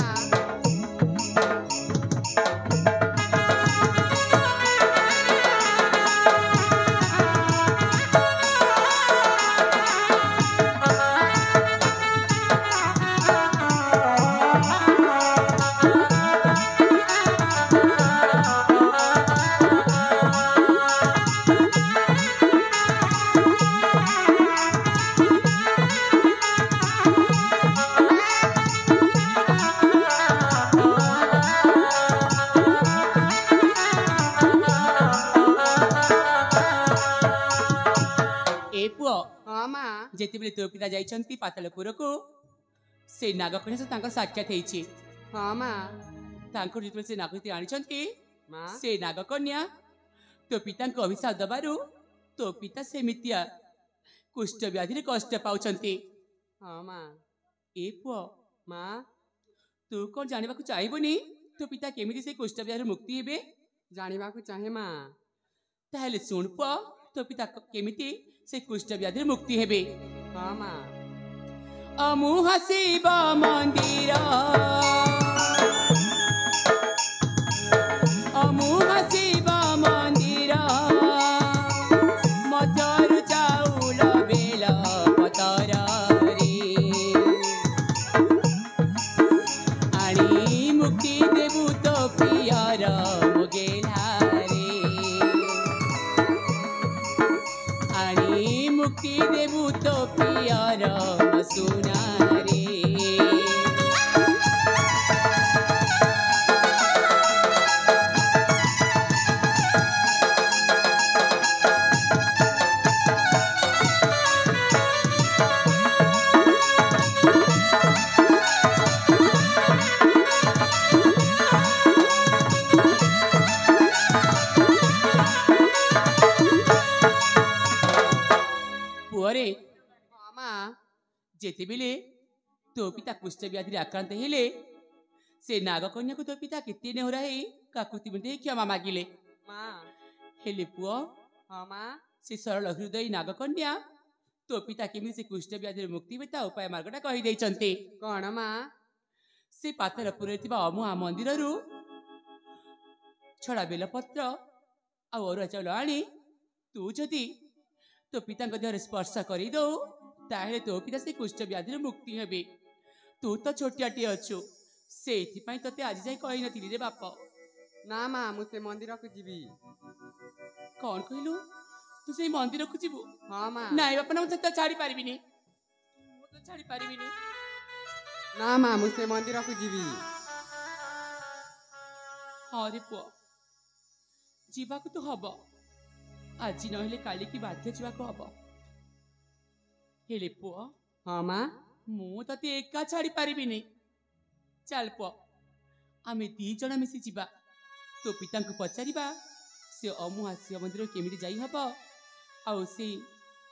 हाँ माँ जेते बेले तो पिता जाइछंती पातालपुर को से नागकन्या से तांकर साक्षात हेछि हाँ माँ तांकर जेते से नागकन्या आनिछंती माँ से नागकन्या तो पिता को अभिशाप दबारु तो पिता से मित्या कुष्ठ व्याधि रे कष्ट पाउछंती। हाँ माँ ए पुओ माँ तू कौन जानिबा को चाहबोनी तो पिता केमिति से कुष्ठ व्याधि मुक्ति हेबे जानिबा को चाहे माँ ताहले सुन पुओ तो पिता केमिति से कुष्ठ व्याधि मुक्ति हेबे। हाँ माँ अमुह शिव मंदिर अमुह शिव मंदिर मधुर चाउल बेल पतर रे आनी मुक्ति देबु तो पियर मोगेला रे आनी मुक्ति देबु तो पियर सुना रे। पुअरे हाँ माँ जेते बेले तो पिता कुष्ठ व्याधि आक्रांत हेले से नागकन्या को तो पिता केते नेहरा हे काकुति मिटे क्षमा मागिले माँ हेले पुओ हाँ माँ से सरल हृदय नागकन्या तो पिता केमी से कुष्ठ व्याधि मुक्ति बेता उपाय मार्गटा कहि दैचंते। कौन माँ से पातालपुर रे थिबा अमुहा मंदिर रु छड़ा बेलपत्र आ अरुआ चाउल आनी तू जदि तो पिता देह स्पर्श कर दो ताहेले तो पिता से कुष्ठ व्याधि मुक्ति हेबे। तू तो छोटियाटी अच्छु से तते आज जाए कही नथिली रे बाप ना माँ मुझे मंदिर को जीवी कौन कहलु तू से मंदिर को जीवु हाँ माँ नाई बापा ना मुझे तो छाड़ी पारिबिनी मु तो छाड़ी पारिबिनी ना माँ मुझे मंदिर को जीवी हाँ रे पुआ जीवा को तो हब আজি নহলে কালি की बाध्य ଯିବାକୁ ହବ। ହେଲେ ପୁଅ हाँ माँ ମୁଁ ତତେ ଏକା ଛାଡ଼ି ପାରିବିନି। ଚାଲ ପୁଅ ଆମେ 2 ଜଣ ମିଶି ଯିବା। ତୋ ପିତାଙ୍କୁ ପଚାରିବା ସେ ଅମୁହା ଶିବ ମନ୍ଦିର କେମିତି ଯାଇ ହବ, ଆଉ ସେ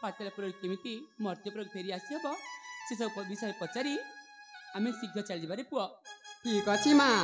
ପାତାଳପୁର କେମିତି ମର୍ତ୍ତ୍ୟପୁର ଫେରି ଆସି ହବ, ସେ ସବୁ ବିଷୟରେ ପଚାରି ଆମେ ଶୀଘ୍ର ଚାଲିଯିବାରେ ପୁଅ। ठीक अच्छी माँ।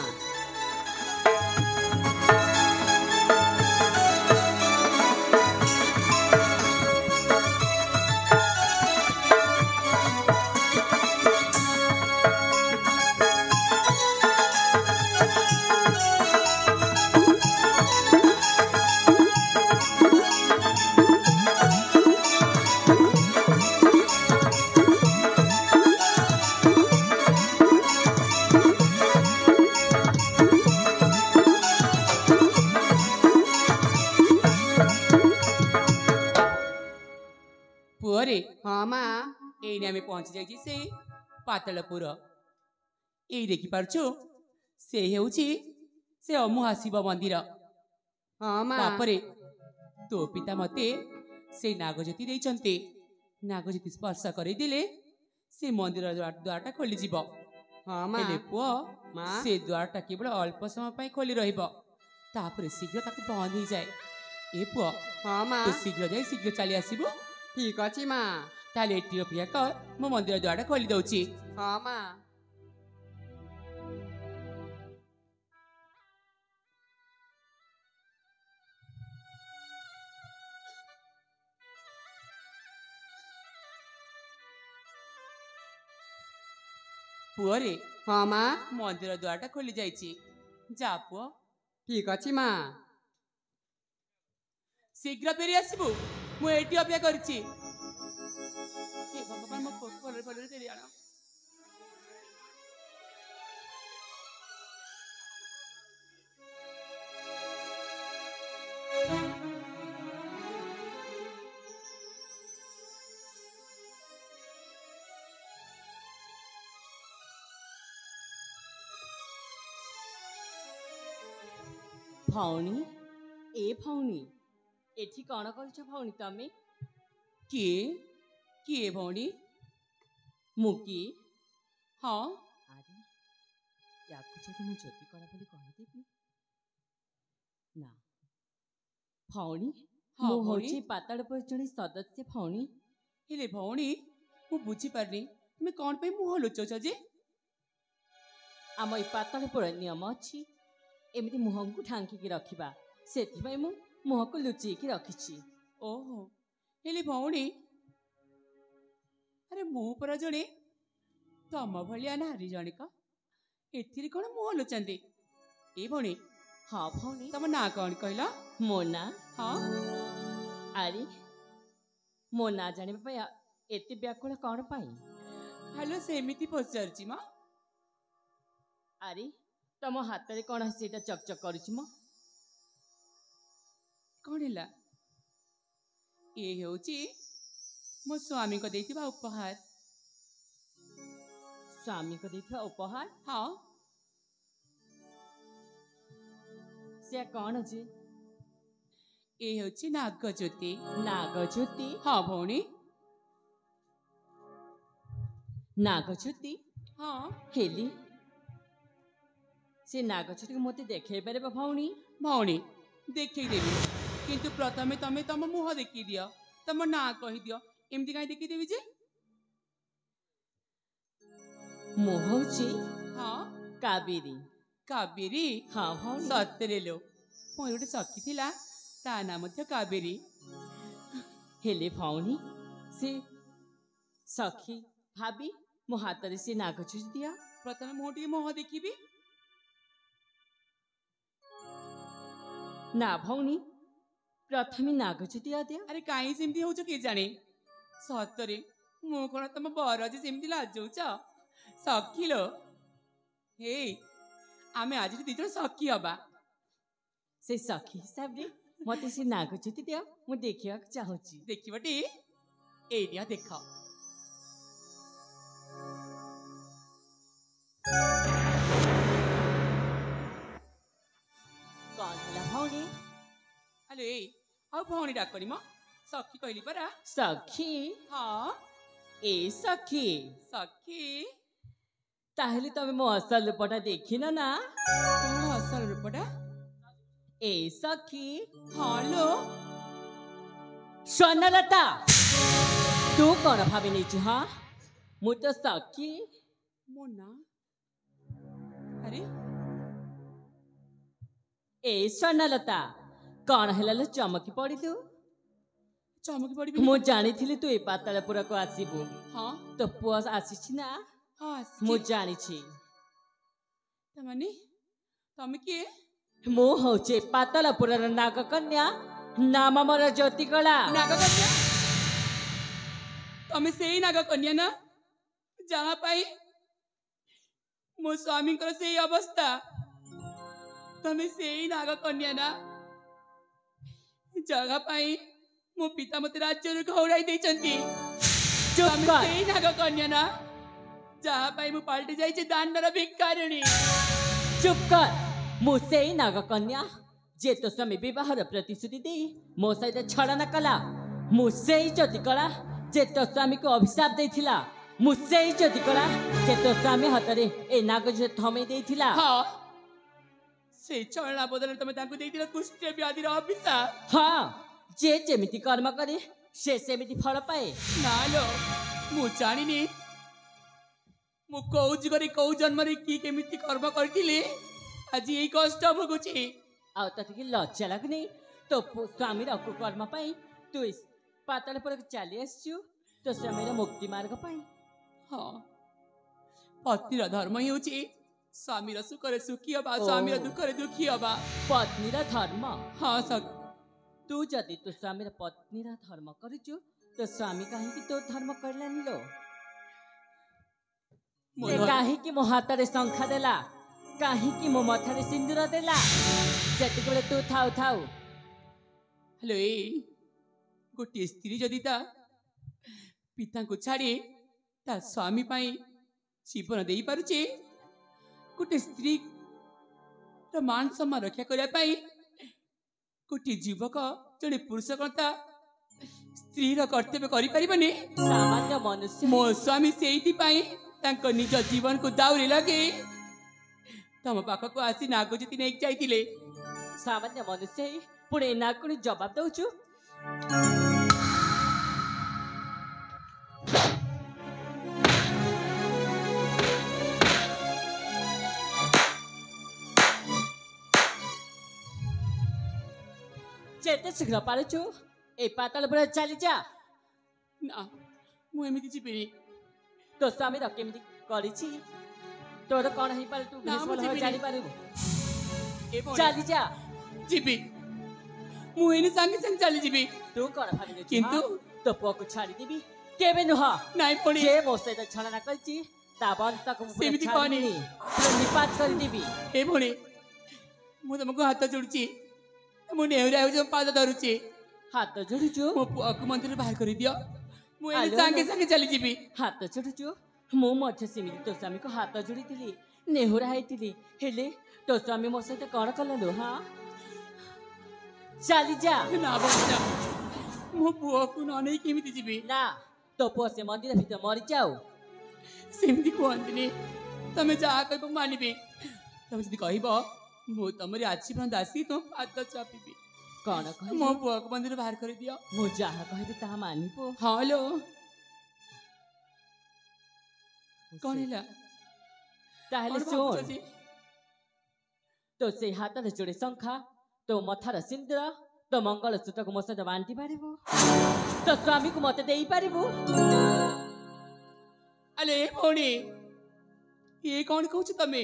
ପୁଅରେ हाँ माँ ଏଇନେ ଆମେ ପହଞ୍ଚି ଯାଇଛି ସେ ପାତାଳପୁର। ଏଇ ଦେଖିପାରୁଛୁ ସେ ହେଉଛି ସେ ଅମୁହା ଶିବ ମନ୍ଦିର। हाँ माँ ତାପରେ ତୋ ପିତା ମତେ ସେ ନାଗଜ୍ୟୋତି ଦେଇଛନ୍ତି। ନାଗଜ୍ୟୋତି ସ୍ପର୍ଶ କରିଦେଲେ ସେ ମନ୍ଦିର ଦ୍ୱାରଟା ଖୋଲିଯିବ। हाँ माँ ହେଲେ ପୁଅ ମାଆ। ସେ ଦ୍ୱାରଟା କେବଳ ଅଳ୍ପ ସମୟ ପାଇଁ ଖୋଲି ରହିବ, ତାପରେ ଶୀଘ୍ର ତାକୁ ବନ୍ଦ ହେଇଯାଏ। ଏ ପୁଅ हाँ माँ ତୁ ଶୀଘ୍ର ଯାଇ ଶୀଘ୍ର ଚାଲି ଆସିବୁ। ठीक अच्छी माँ। ତାହେଲେ ଏଠି ଅପେକ୍ଷା କର, ମୁଁ ମନ୍ଦିର ଦ୍ୱାରଟା ଖୋଲି ଦଉଛି। हाँ माँ ପୁଅରେ हाँ माँ ମନ୍ଦିର ଦ୍ୱାରଟା ଖୋଲି ଯାଇଛି। ଯା ପୁଅ ठीक अच्छी माँ। ଶୀଘ୍ର ଫେରି ଆସିବୁ, ମୁଁ ଏଇଠି ଅପେକ୍ଷା କରିଛି। ହେ ଭଗବାନ ମୋ ପୁଅକୁ ଭଲରେ ଭଲରେ ଫେରି ଆଣ। ଭଉଣୀ ଏ ଭଉଣୀ ଏଠି କ'ଣ କରୁଛ ଭଉଣୀ ତମେ? କିଏ କିଏ ଭଉଣୀ? ମୁଁ କି? ହଁ ଆରେ ୟାକୁ ଯଦି ମୁଁ ଜ୍ୟୋତିକଳା ବୋଲି କହିଦେବି ନା। ଭଉଣୀ ହଁ ମୁଁ ଭଉଣୀ। ହେଉଛି ପାତାଳପୁର ଜଣେ ସଦସ୍ୟ ଭଉଣୀ। ହେଲେ ଭଉଣୀ ମୁଁ ବୁଝିପାରିନି ତୁମେ କ'ଣ ପାଇଁ ମୁହଁ ଲୁଚଉଛ ଯେ? ଆମ ଏ ପାତାଳପୁର ନିୟମ ଅଛି ଏମିତି ମୁହଁକୁ ଢାଙ୍କିକି ରଖିବା, ସେଥିପାଇଁ ମୁଁ ମୁହଁକୁ ଲୁଚେଇକି ରଖିଛି। ଓହୋ ହେଲେ ଭଉଣୀ, ଆରେ ମୁଁ ପରା ଜଣେ ତମ ଭଳିଆ ନାରୀ ଜଣିକ, ଏଥିରେ କ'ଣ ମୁହଁ ଲୁଚାନ୍ତି? ଏ ଭଉଣୀ ହଁ ଭଉଣୀ ତମ ନାଁ କ'ଣ କହିଲ? ମୋ ନାଁ? ହଁ ଆରେ ମୋ ନାଁ ଜାଣିବା ପାଇଁ ଏତେ ବ୍ୟାକୁଳ କ'ଣ ପାଇଁ? ହ୍ୟାଲୋ ସେମିତି ପଚାରୁଛି ମ। ଆରେ ତମ ହାତରେ କ'ଣ ସେଇଟା ଚକଚକ୍ କରୁଛି ମ? କ'ଣ ହେଲା? ଏ ହେଉଛି ମୋ ସ୍ୱାମୀଙ୍କ ଦେଇଥିବା ଉପହାର। ସ୍ୱାମୀଙ୍କ ଦେଇଥିବା ଉପହାର? ହଁ ସେ କ'ଣ ଯେ? ଏ ହେଉଛି ନାଗଜ୍ୟୋତି। ନାଗଜ୍ୟୋତି? ହଁ ଭଉଣୀ। ନାଗଜ୍ୟୋତି? ହଁ ହେଲି ସେ ନାଗଜ୍ୟୋତିକୁ ମୋତେ ଦେଖେଇ ପାରିବ ଭଉଣୀ? ଭଉଣୀ ଦେଖେଇଦେବି, କିନ୍ତୁ ପ୍ରଥମେ ତମେ ତମ ମୁହଁ ଦେଖେଇ ଦିଅ, ତମ ନାଁ କହିଦିଅ। ଏମିତି କାହିଁ ଦେଖେଇଦେବି ଯେ? ମୁଁ ହେଉଛି ହଁ କାବେରୀ। କାବେରୀ? ହଁ ଭଉଣୀ। ସତରେ ଲୋ, ମୋର ଗୋଟେ ସଖୀ ଥିଲା, ତା ନାଁ ମଧ୍ୟ କାବେରୀ। ହେଲେ ଭଉଣୀ ସେ ସଖୀ ଭାବି ମୋ ହାତରେ ସେ ନାଗଜ୍ୟୋତି ଦିଅ। ପ୍ରଥମେ ମୁଁ ଟିକେ ମୁହଁ ଦେଖିବି। ନା ଭଉଣୀ ପ୍ରଥମେ ନାଗଜ୍ୟୋତି ଦିଅ। ଆରେ କାହିଁ ସେମିତି ହଉଛ କିଏ ଜାଣେ? ସତରେ ମୁଁ କ'ଣ ତମ ବର ଯେ ସେମିତି ଲାଜଉଛ? ସଖୀ ଲୋ, ହେଇ ଆମେ ଆଜି 2 ଜଣ ସଖୀ ହବା। ସେ ସଖୀ ହିସାବରେ ମୋତେ ସେ ନାଗଜ୍ୟୋତି ଦିଅ, ମୁଁ ଦେଖିବାକୁ ଚାହୁଁଛି। ଦେଖିବଟି? ଏଇ ନିଅ ଦେଖ। କ'ଣ ହେଲା ଭଉଣୀ? ଆଲୋ ଏଇ ଆଉ ଭଉଣୀ ଡାକନି ମ ସଖୀ କହିଲି ପରା। ସଖୀ ହଁ ଏ ସଖୀ ସଖୀ। ତାହେଲେ ତମେ ମୋ ଅସଲ ରୂପଟା ଦେଖିନ ନା? କଣ ଅସଲ ରୂପଟା? ଏ ସଖୀ ହଁ ଲୋ। ସ୍ୱର୍ଣ୍ଣଲତା ତୁ କଣ ଭାବି ନେଇଛୁ? ହଁ ମୁଁ ତ ସଖୀ। ମୋ ନା ଆରେ ଏ ସ୍ୱର୍ଣ୍ଣଲତା କଣ ହେଲା ଲୋ ଚମକି ପଡ଼ିଲୁ? ଚମକି ପଡ଼ିବି। ମୁଁ ଜାଣିଥିଲି ତୁ ଏ ପାତାଳପୁରକୁ ଆସିବୁ। ହଁ ତୋ ପୁଅ ଆସିଛି ନା? ହଁ ମୁଁ ଜାଣିଛି। ତାମାନେ ତମେ କିଏ? ମୁଁ ହଉଛି ପାତାଳପୁରର ନାଗକନ୍ୟା, ନାମ ମୋର ଜ୍ୟୋତିକଳା। ନାଗକନ୍ୟା? ତମେ ସେଇ ନାଗକନ୍ୟା ନା ଯାହା ପାଇଁ ମୋ ସ୍ୱାମୀଙ୍କର ସେଇ ଅବସ୍ଥା? ତମେ ସେଇ ନାଗକନ୍ୟା ନା ଯାହା ପାଇଁ ମୋ ପିତା ମତେ ରାଜ୍ୟରୁ ଘଉଡ଼ାଇ ଦେଇଛନ୍ତି? ଚୁପ୍ ତମେ କର। ସେଇ ନାଗକନ୍ୟା ନା ଯାହା ପାଇଁ ମୁଁ ପାଲଟି ଯାଇଛି ଦାଣ୍ଡର ଭିକାରିଣୀ? ଚୁପ୍ କର। ମୁଁ ସେଇ ନାଗକନ୍ୟା ଯେ ତୋ ସ୍ୱାମୀ ବିବାହର ପ୍ରତିଶ୍ରୁତି ଦେଇ ମୋ ସହିତ ଛଳନା କଲା। ମୁଁ ସେଇ ଜ୍ୟୋତିକଳା ଯେ ତୋ ସ୍ୱାମୀକୁ ଅଭିଶାପ ଦେଇଥିଲା। ମୁଁ ସେଇ ଜ୍ୟୋତିକଳା ଯେ ତୋ ସ୍ୱାମୀ ହାତରେ ଏ ନାଗଝିଅ ଥମେଇ ଦେଇଥିଲା। ହଁ ସେଇ ଚଳନା ବଦଳରେ ତମେ ତାଙ୍କୁ ଦେଇଥିଲ କୁଷ୍ଠ ବ୍ୟାଧିର ଅଭିଶାପ। ହଁ ଯେ ଯେମିତି କର୍ମ କରେ ସେ ସେମିତି ଫଳ ପାଏ। ନା ଲୋ ମୁଁ ଜାଣିନି ମୁଁ କୋଉ ଯୁଗରେ କୋଉ ଜନ୍ମରେ କି କେମିତି କର୍ମ କରିଥିଲି ଆଜି ଏଇ କଷ୍ଟ ଭୋଗୁଛି। ଆଉ ତତେ କି ଲଜ୍ଜା ଲାଗୁନି? ତୋ ସ୍ୱାମୀର କୁକର୍ମ ପାଇଁ ତୁ ପାତାଳପୁରକୁ ଚାଲି ଆସିଛୁ ତୋ ସ୍ୱାମୀର ମୁକ୍ତି ମାର୍ଗ ପାଇଁ। ହଁ ପତ୍ନୀର ଧର୍ମ ହେଉଛି ସ୍ୱାମୀର ସୁଖରେ ସୁଖୀ ହବା, ଓ। ସ୍ୱାମୀର ଦୁଃଖରେ ଦୁଃଖୀ ହବା। ପତ୍ନୀର ଧର୍ମ। ହଁ ତୁ ଯଦି ତୋ ସ୍ୱାମୀର ପତ୍ନୀର ଧର୍ମ କରୁଛୁ ତୋ ସ୍ୱାମୀ କାହିଁକି ତୋ ଧର୍ମ କରିଲାନି ଲୋ? ସେ କାହିଁକି ମୋ ହାତରେ ଶଙ୍ଖା ଦେଲା? କାହିଁକି ମୋ ମଥାରେ ସିନ୍ଦୁର ଦେଲା? ଯେତେବେଳେ ତୁ ଥାଉ ଥାଉ। ହ୍ୟାଲୋ ଏଇ ଗୋଟିଏ ସ୍ତ୍ରୀ ଯଦି ତା ପିତାଙ୍କୁ ଛାଡ଼ି ତା ସ୍ୱାମୀ ପାଇଁ ଜୀବନ ଦେଇପାରୁଛି, ଗୋଟେ ସ୍ତ୍ରୀର ମାନ ସମ୍ମାନ ରକ୍ଷା କରିବା ପାଇଁ ଗୋଟିଏ ଯୁବକ ଜଣେ ପୁରୁଷ କଣ ତା ସ୍ତ୍ରୀର କର୍ତ୍ତବ୍ୟ କରିପାରିବନି? ସାମାନ୍ୟ ମନୁଷ୍ୟ ମୋ ସ୍ୱାମୀ ସେଇଥିପାଇଁ ତାଙ୍କ ନିଜ ଜୀବନକୁ ଦାଉରେ ଲଗେଇ ତମ ପାଖକୁ ଆସି ନାଗଜ୍ୟୋତି ନେଇକି ଯାଇଥିଲେ। ସାମାନ୍ୟ ମନୁଷ୍ୟ ହେଇ ପୁଣି ଏ ନାଗୁଣୀ ଜବାବ ଦଉଛୁ? ଯେତେ ଶୀଘ୍ର ପାରୁଛୁ ଏ ପାତାଳପୁର ଚାଲିଯା। ନା ମୁଁ ଏମିତି ଯିବିନି। ତୋ ସ୍ୱାମୀର କେମିତି କରିଛି ତୋର କଣ ହେଇପାରେ ତୁ ନା, ମୁଁ ଯିବିନି। ଜାଣିପାରିବୁ। ଏ ଭଉଣୀ, ଚାଲିଯା। ଯିବି ମୁଁ ଏଇନେ ସାଙ୍ଗେ ସାଙ୍ଗେ ଚାଲିଯିବି। ତୁ କଣ ଭାବିଲୁ କିନ୍ତୁ ତୋ ପୁଅକୁ ଛାଡ଼ିଦେବି? କେବେ ନୁହଁ। ନାଇଁ ଭଉଣୀ ଯେ ମୋ ସହିତ ଛଳନା କରିଛି ତା ବଂଶକୁ ମୁଁ ସେମିତି ଛାଡ଼ିବିନି। ପୁରା ନିପାତ କରିଦେବି। ଏ ଭଉଣୀ ମୁଁ ତମକୁ ହାତ ଯୋଡୁଛି, ମୁଁ ନେହୁରା ହେଉଛି ପାଦ ଧରୁଛି। ହାତ ଯୋଡୁଛୁ? ମୋ ପୁଅକୁ ମନ୍ଦିରରୁ ବାହାର କରିଦିଅ। ମୁଁ ଏଇନେ ଆଲୋ, ସାଙ୍ଗେ ସାଙ୍ଗେ ଚାଲିଯିବି। ହାତ ଯୋଡୁଛୁ? ମୁଁ ମଧ୍ୟ ସେମିତି ତୋ ସ୍ୱାମୀକୁ ହାତ ଯୋଡ଼ିଥିଲି, ନେହୁରା ହେଇଥିଲି। ହେଲେ ତୋ ସ୍ୱାମୀ ମୋ ସହିତ କଣ କଲୁ? ହଁ ଚାଲିଯା। ନା ଭଉଣୀ ନା, ମୋ ପୁଅକୁ ନ ନେଇ କେମିତି ଯିବି? ନା ତୋ ପୁଅ ସେ ମନ୍ଦିର ଭିତରେ ମରିଯାଉ। ସେମିତି କୁହନ୍ତିନି, ତମେ ଯାହା କହିବ ମାନିବି। ତମେ ଯଦି କହିବ ମୁଁ ତମରି ଆଜୀବନ ଦାସୀ, ତମ ପାଦ ଚାପିବି। କଣ କହିଲୁ? ମୋ ପୁଅକୁ ମନ୍ଦିର ବାହାର କରିଦିଅ। ମୁଁ ଯାହା କହିବି ତାହା ମାନିବୁ? ହଁ ଲୋ। କଣ ହେଲା? ତାହେଲେ କଣ ଶୁଣ, ଭାବୁଛ ଯେ? ତୋ ସେଇ ହାତରେ ଯୋଡେ ଶଙ୍ଖା, ତୋ ମଥାର ସିନ୍ଦୁର, ତୋ ମଙ୍ଗଳସୂତ୍ରକୁ ମୋ ସହିତ ବାଣ୍ଟି ପାରିବୁ? ତୋ ସ୍ୱାମୀକୁ ମତେ ଦେଇପାରିବୁ? ଆଲେ ଭଉଣୀ ଇଏ କଣ କହୁଛ ତମେ?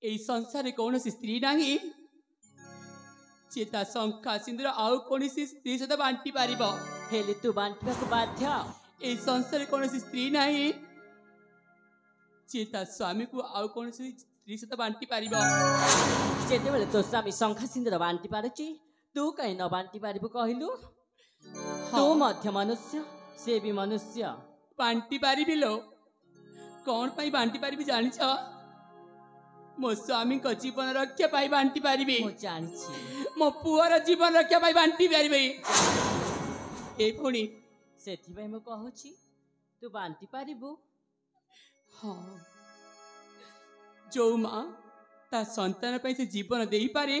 ଏଇ ସଂସାରରେ କୌଣସି ସ୍ତ୍ରୀ ନାହିଁ ଯେ ତା ଶଙ୍ଖା ସିନ୍ଦୁର ଆଉ କୌଣସି ସ୍ତ୍ରୀ ସହିତ ବାଣ୍ଟି ପାରିବ। ହେଲେ ତୁ ବାଣ୍ଟିବାକୁ ବାଧ୍ୟ। ଏଇ ସଂସାରରେ କୌଣସି ସ୍ତ୍ରୀ ନାହିଁ ଯେ ତା ସ୍ୱାମୀକୁ ଆଉ କୌଣସି ସ୍ତ୍ରୀ ସହିତ ବାଣ୍ଟି ପାରିବ। ଯେତେବେଳେ ତୋ ସ୍ୱାମୀ ଶଙ୍ଖା ସିନ୍ଦୁର ବାଣ୍ଟି ପାରୁଛି ତୁ କାହିଁ ନ ବାଣ୍ଟି ପାରିବୁ କହିଲୁ? ତୁ ମଧ୍ୟ ମନୁଷ୍ୟ, ସେ ବି ମନୁଷ୍ୟ। ବାଣ୍ଟି ପାରିବି ଲୋ। କଣ ପାଇଁ ବାଣ୍ଟି ପାରିବି ଜାଣିଛ? मो स्वामी को जीवन रक्षा पाई बांटी पारिबे मु जानिछि मो पुअर जीवन रक्षा पाई बांटी पारिबे ए पुणी सेथिबाई मु कहूछि तू बांटी पारिबु हाँ जो माँ ता संतान पे से जीवन दे पारे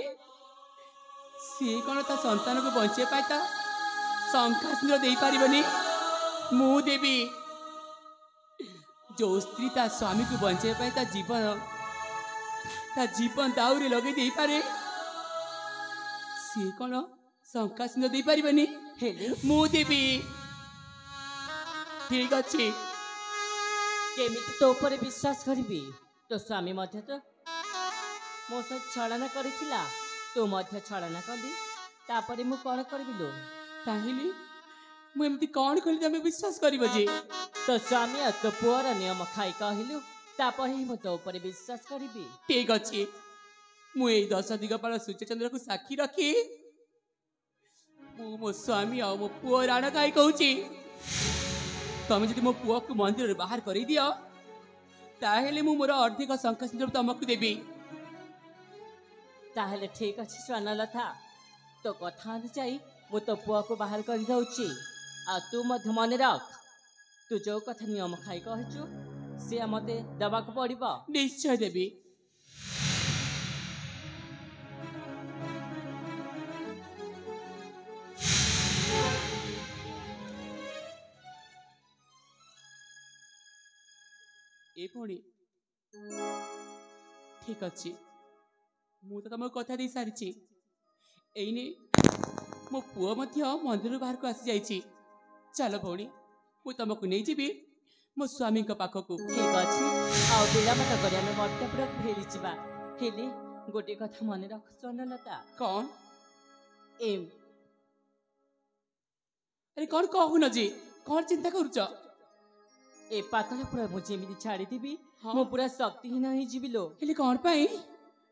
सी कौन ता संतान को बचे पाए ता शंखा सिंदूर दे पारिबनी मु देवी जो स्त्री ता स्वामी को बचे पाए ता जीवन दाउरे लगे दे पारे सी कौन शंखा सिंदूर दे पारिबनी हेले मु देवी ठीक अच्छे केमिति तो ऊपर विश्वास करिबी तो स्वामी मध्य तो मो सहित छलना करिथिला तो मध्य छलना कली तापरे मु कौन करबी लो ताहिले मु एमती कौन कली तमे विश्वास करिबो जे तो स्वामी आ तो पुअर नियम खाई कहलु तापरे ही मु तो ऊपर विश्वास करिबी ठीक अच्छे मु ए 10 दिगपाल सूर्यचंद्र को साक्षी रखी मो स्वामी आ मो पुअ राणा खाई कहूची तमे जदि मो पुअ को मंदिर बाहर करी दियो ताहेले मु मोर अर्धिक शंख सिंदूर तमको देबी ताहेले ठीक अछि स्वर्णलता तो कथा अनुसाई मु तो पुआ को बाहर कर दउची आ तू मध्य मन रख तू जो कथा नियम खाई कहचु से मते दबा को पड़िबो निश्चय देबी ए पुणी ठीक अच्छे मु तो तुम कथा दे सारी एने मो पुओ मंदिर बाहर को आसी जाइए चल भौणी मु तुमको नहीं जीवी मो स्वामी पाखक ठीक अच्छे आ विरामत कर मर्तपुर फेरी जा हेले गोटे कथा मन रख स्वर्णलता कौन एम अरे कौन कहून जे कौन चिंता करुच ए पातलपुर मु जेमिति छाड़ीदेवी हाँ। मु पूरा शक्तिहीन ही जीवी लो हेले कौन पाई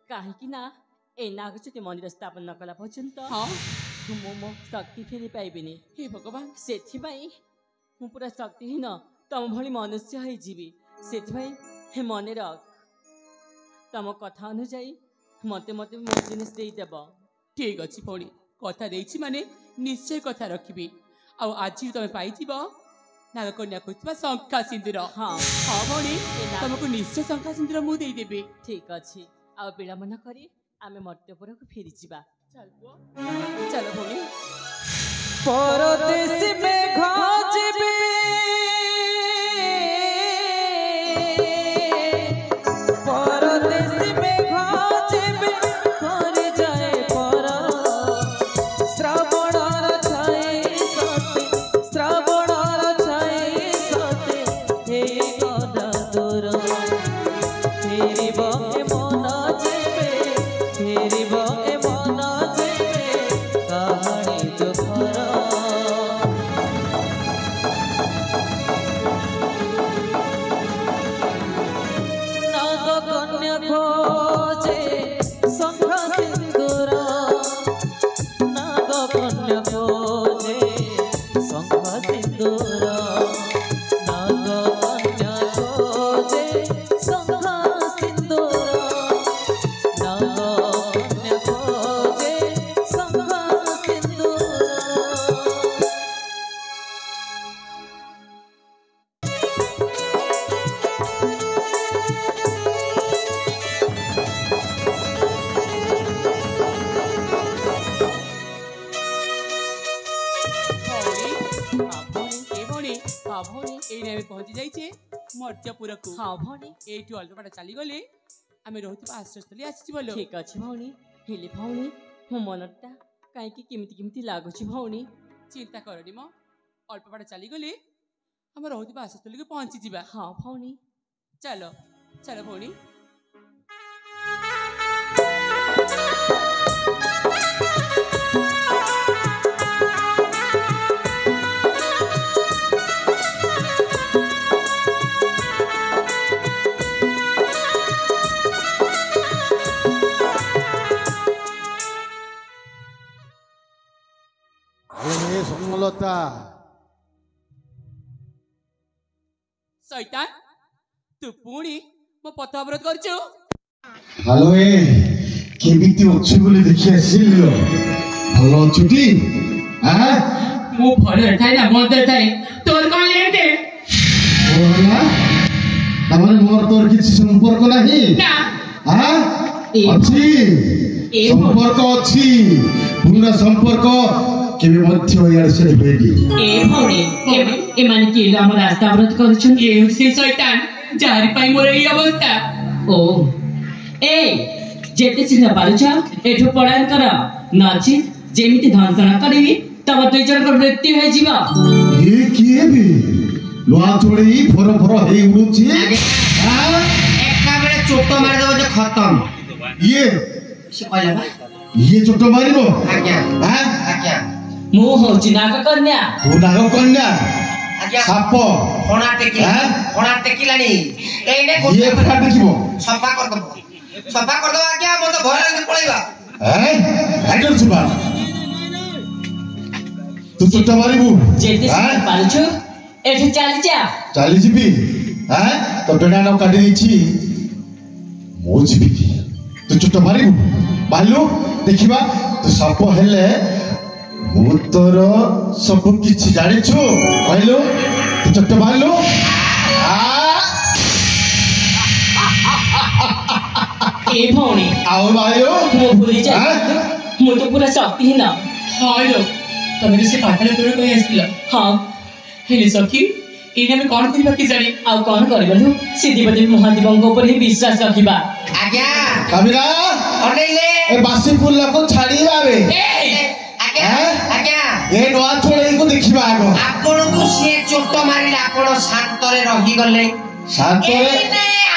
कहीं ना ए नागचती मंदिर स्थापन न कला पर्यंत हाँ मु मो शक्ति फेरी पाइबिनी हे भगवान सेथिबाई मु पूरा शक्तिहीन तम भली मनुष्य है जीवी सेथिबाई हे मने रख तम कथा अनुजाई मते मते मो जिनिस देई देब ठीक अच्छे भौणी कथा देछि माने निश्चय कथा रखिबी आ आज तुम पाई नागकन्या को शंखा सिंदूर हाँ हाँ भौणी तुमको निश्चय शंखा सिंदूर मु देई देबी ठीक अच्छे आ विलंब न करी आमे मर्त्यपुर को फेरी जिबा चल भौणी परदेश में घाजबे परदेश में घाजबे कर जाए पर श्रावण छाए सते श्रावण छाए सते हे गदा दूर फेरिब ए मन जेबे फेरिब ए मन जेबे कहानी तो भरा नागकन्या खोजे शंख सिंदूर नागकन्या खोजे शंख सिंदूर नागकन्या खोजे शंख सिंदूर नागकन्या खोजे शंख सिंदूर हाँ भौणी ये पहुंची जाइए मर्त्यपुर को हाँ भौणी ये अल्प बाट चली गले आम रोहित आश्रयस्थली आसी बोल ठीक अच्छे भौणी हेले भौणी मो मनटा कहीं केमिति केमिति लागुछि भौणी चिंता करनी मो अल्प बाट चली गले आम रोहित आश्रयस्थली को पहुंची जावा हाँ भौणी चलो चलो भौणी ସ୍ୱର୍ଣ୍ଣଲତା शैतान तू पुणी मो पथ अवरोध कर হ্যালো এ কেমিতি অଛୁ বলে দেখি আসিল ভাল অছুটি হ্যাঁ ମୁଁ ଭଲରେ ଥାଏ ନା ମନ୍ଦରେ ଥାଏ ତୋର କଣ ଲେଟେ তারমানে মোর তোর কিছু সম্পর্ক নাই না হ্যাঁ ଅଛି সম্পর্ক ଅଛି ପୁରୁଣା ସମ୍ପର୍କ କେବେ ମଧ୍ୟ ଇଆଡେ ସେ ହୁଏନି ଏ ଭଉଣୀ ଏମାନେ କିଏ ଆମ ରାସ୍ତା ଅବରୋଧ କରୁଛନ୍ତି? ଏ ହେଉଛି ସେ ଶୈତାନ ଯାହାରି ପାଇଁ ମୋର ଏଇ ଅବସ୍ଥା। ଓ ଏ ଯେତେ ଶୀଘ୍ର ପାରୁଛ ଏଠୁ ପଳାୟନ କର, ନଚେତ୍ ଯେମିତି ଧର୍ଷଣ କରିବି ତମ ଦୁଇ ଜଣଙ୍କ ମୃତ୍ୟୁ ହେଇଯିବ। ଏ କିଏ ବି ନୂଆ ଚୋଳେଇ ଫର ଫର ହେଇ ଉଡୁଛି ଏକାବେଳେ ଚୋଟ ମାରିଦବ ଯେ ଖତମ। ଇଏ ସେ କହିଲା ବା ଇଏ ଚୋଟ ମାରିବ ଆଜ୍ଞା ହଁ ଆଜ୍ଞା ମୁଁ ହଉଛି ନାଗକନ୍ୟା। ତୁ ନାଗକନ୍ୟା ଆଜ୍ଞା ସାପ ଫଣା ଟେକିଲାଣି ଏଇନେ ଇଏ ଫଣା ଟେକିବ ସଫା କରିଦବ ଆଜ୍ଞା ମତେ ଭୟ ଲାଗୁଛି ପଳେଇବା। ଆଇଡଲ ସୁବା ତୁ ଚୋଟ ମାରିବୁ ଯେତେ ଶୀଘ୍ର ପାରୁଛ ଏଠୁ ଚାଲିଯା। ଚାଲିଯିବି ତ ବେଣା ନ କାଟି ଦେଇଛି ମୁଁ ଯିବି କି ତୁ ଚୋଟ ମାରିବୁ ବାହାରିଲୁ ଦେଖିବା ତୁ ସାପ ହେଲେ ମୁଁ ତୋର ସବୁ କିଛି ଜାଣିଛୁ କହିଲୁ ତୁ ଚୋଟ ମାରିଲୁ ଏ ଭଉଣୀ ଆଉ ଭାଇଓ ମୁଁ ଭୁଲି ଯାଇ ମୁଁ ତ ପୁରା ଶକ୍ତିହୀନ। ହଇଲୋ ତମେ ତ ସେ ପାତାଳ ପୁର କହି ଆସିଥିଲ। ହଁ ହେଲେ ସଖୀ ଏଇନେ ଆମେ କଣ କରିବା କି ଜାଣି ଆଉ କଣ କରିବା ଲୋ ସିଦ୍ଧିପତି ମହାଦେବଙ୍କ ଉପରେ ହିଁ ବିଶ୍ୱାସ ରଖିବା। ଆଜ୍ଞା କାମିରା ଅନେଇଲେ ଏ ବାସି ଫୁଲକୁ ଛାଡିବା ବେ ଆଜ୍ଞା ଆଜ୍ଞା ଏ ନୂଆ ଚୋଳେଇକୁ ଦେଖିବା ଆଗ ଆପଣଙ୍କୁ ସିଏ ଚୋଟ ମାରିଲେ ଆପଣ ଶାନ୍ତରେ ରହିଗଲେ ଶାନ୍ତରେ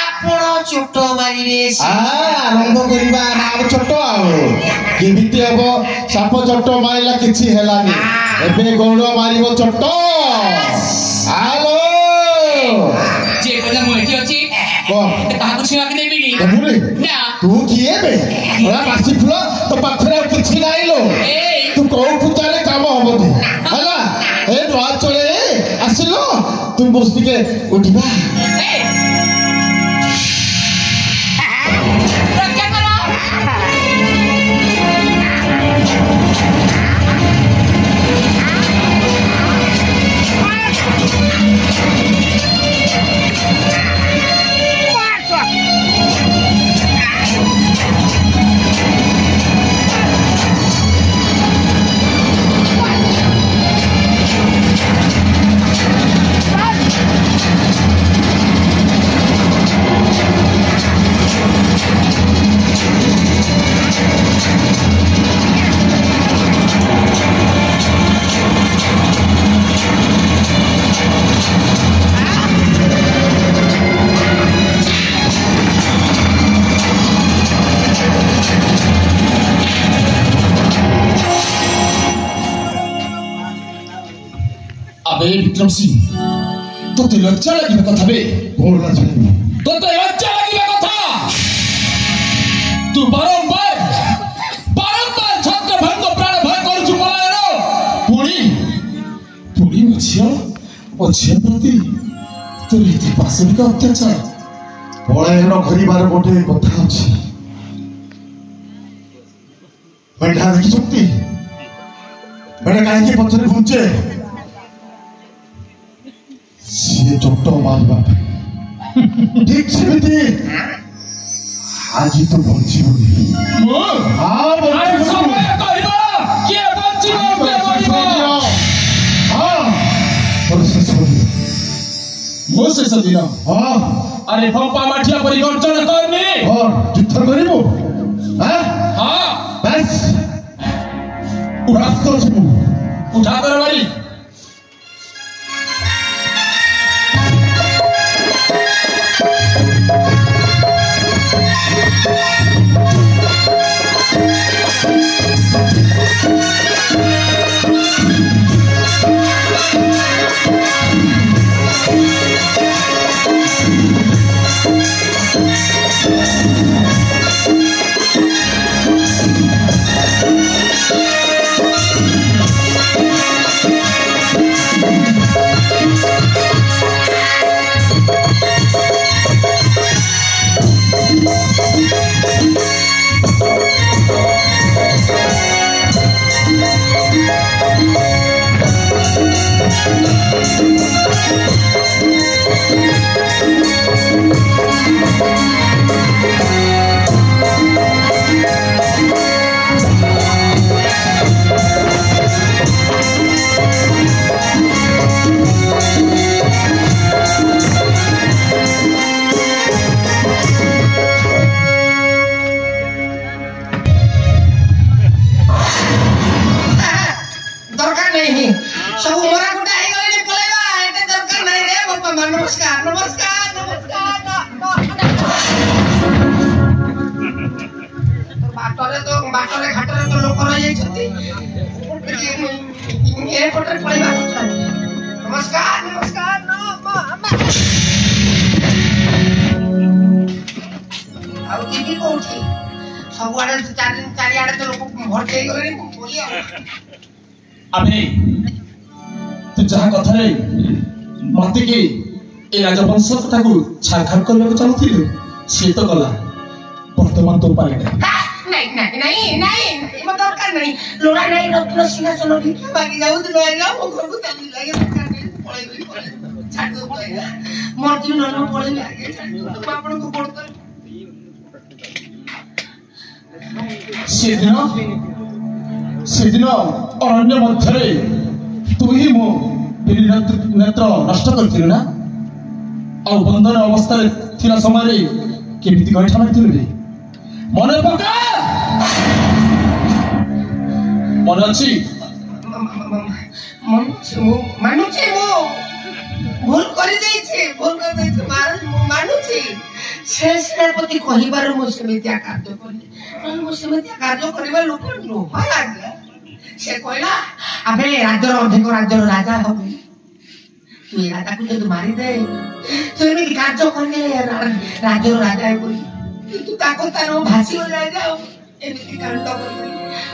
ଆପଣ ଚୋଟ ମାରିବେ ଆରମ୍ଭ କରିବା ନାମ ଚୋଟ ଆଉ କେମିତି ହବ ସାପ ଚୋଟ ମାରିଲା କିଛି ହେଲାନି ଏବେ ଗୌଡ଼ ମାରିବ ଚୋଟ ହାଲୋ ଯେ ପର୍ଯ୍ୟନ୍ତ ମୁଁ ଏଠି ଅଛି କାହାକୁ ଛୁଆକୁ ଦେବିନି ନା ତୁ କିଏ ବେ ବାସି ଫୁଲ ତୋ ପାଖରେ ଆଉ କିଛି ନାହିଁ ଲୋ ତୁ କୋଉ ପୂଜାରେ କାମ ହବନି ହେଲା ଏ ନୂଆ ଚଳେ ଆସିଲ ତୁ ବସ ଟିକେ ଉଠିବା विक्रम सिंह तो लज्जा लगे कथा बे तो लज्जा लगे कथा तू बारंबार छत्र भंग प्राण भय करू पलायन पुणी मो झिया प्रति तोर ये पाशविक अत्याचार पलायन कर गोटे कथा अच्छी मेढा देखी मेढा कहीं पचर घुंचे सी चोट मारवा ठीक सेमती आज तो बंचीबनी शेष दिन अरे भंपा माठिया परिगर्जन करनी युद्ध करू बस उठा कर बारी बाटरे घाटरे तो लोक रही छथि ए पटर पळिबा नमस्कार नमस्कार नो आउ की कोठी सबआडे चारिआडे तो लोक भर्ती गले बोलिया अबे तू जहाँ कथा रे मते के ए राजवंश कथा को छारखार करने को चाहूथिलु से तो गला वर्तमान तो पाए नहीं मत दरकार नहीं लोड़ा नहीं रत्न सिंहासन भिक्षा मांगी जाऊ तो लगा मो घर को चाली लागे दरकार नहीं पळै गई छाड़ दो पळेगा मोर जीवन न पळै लागे तो आपण को पड़तर सेदिन अरण्य मध्य तू ही मो नेत्र नष्ट कर ना आ बंधन अवस्था थिला समय केमिति गैठा मारिथिलु रे मन पका मन अछि मानुछि मो भूल कर मानुछि से सेनापति कहिबार मो सेमितिया कार्य करली मो सेमितिया कार्य करबा लोक लोभ लागे से कहला अबे राज्यर अधिक राज्यर राजा होबे तू राजा को जब मारी दे तो एमिति कार्य करले राज्यर राजा होई तू ताको तारो भासी हो जाए जाओ एमिति कांड करली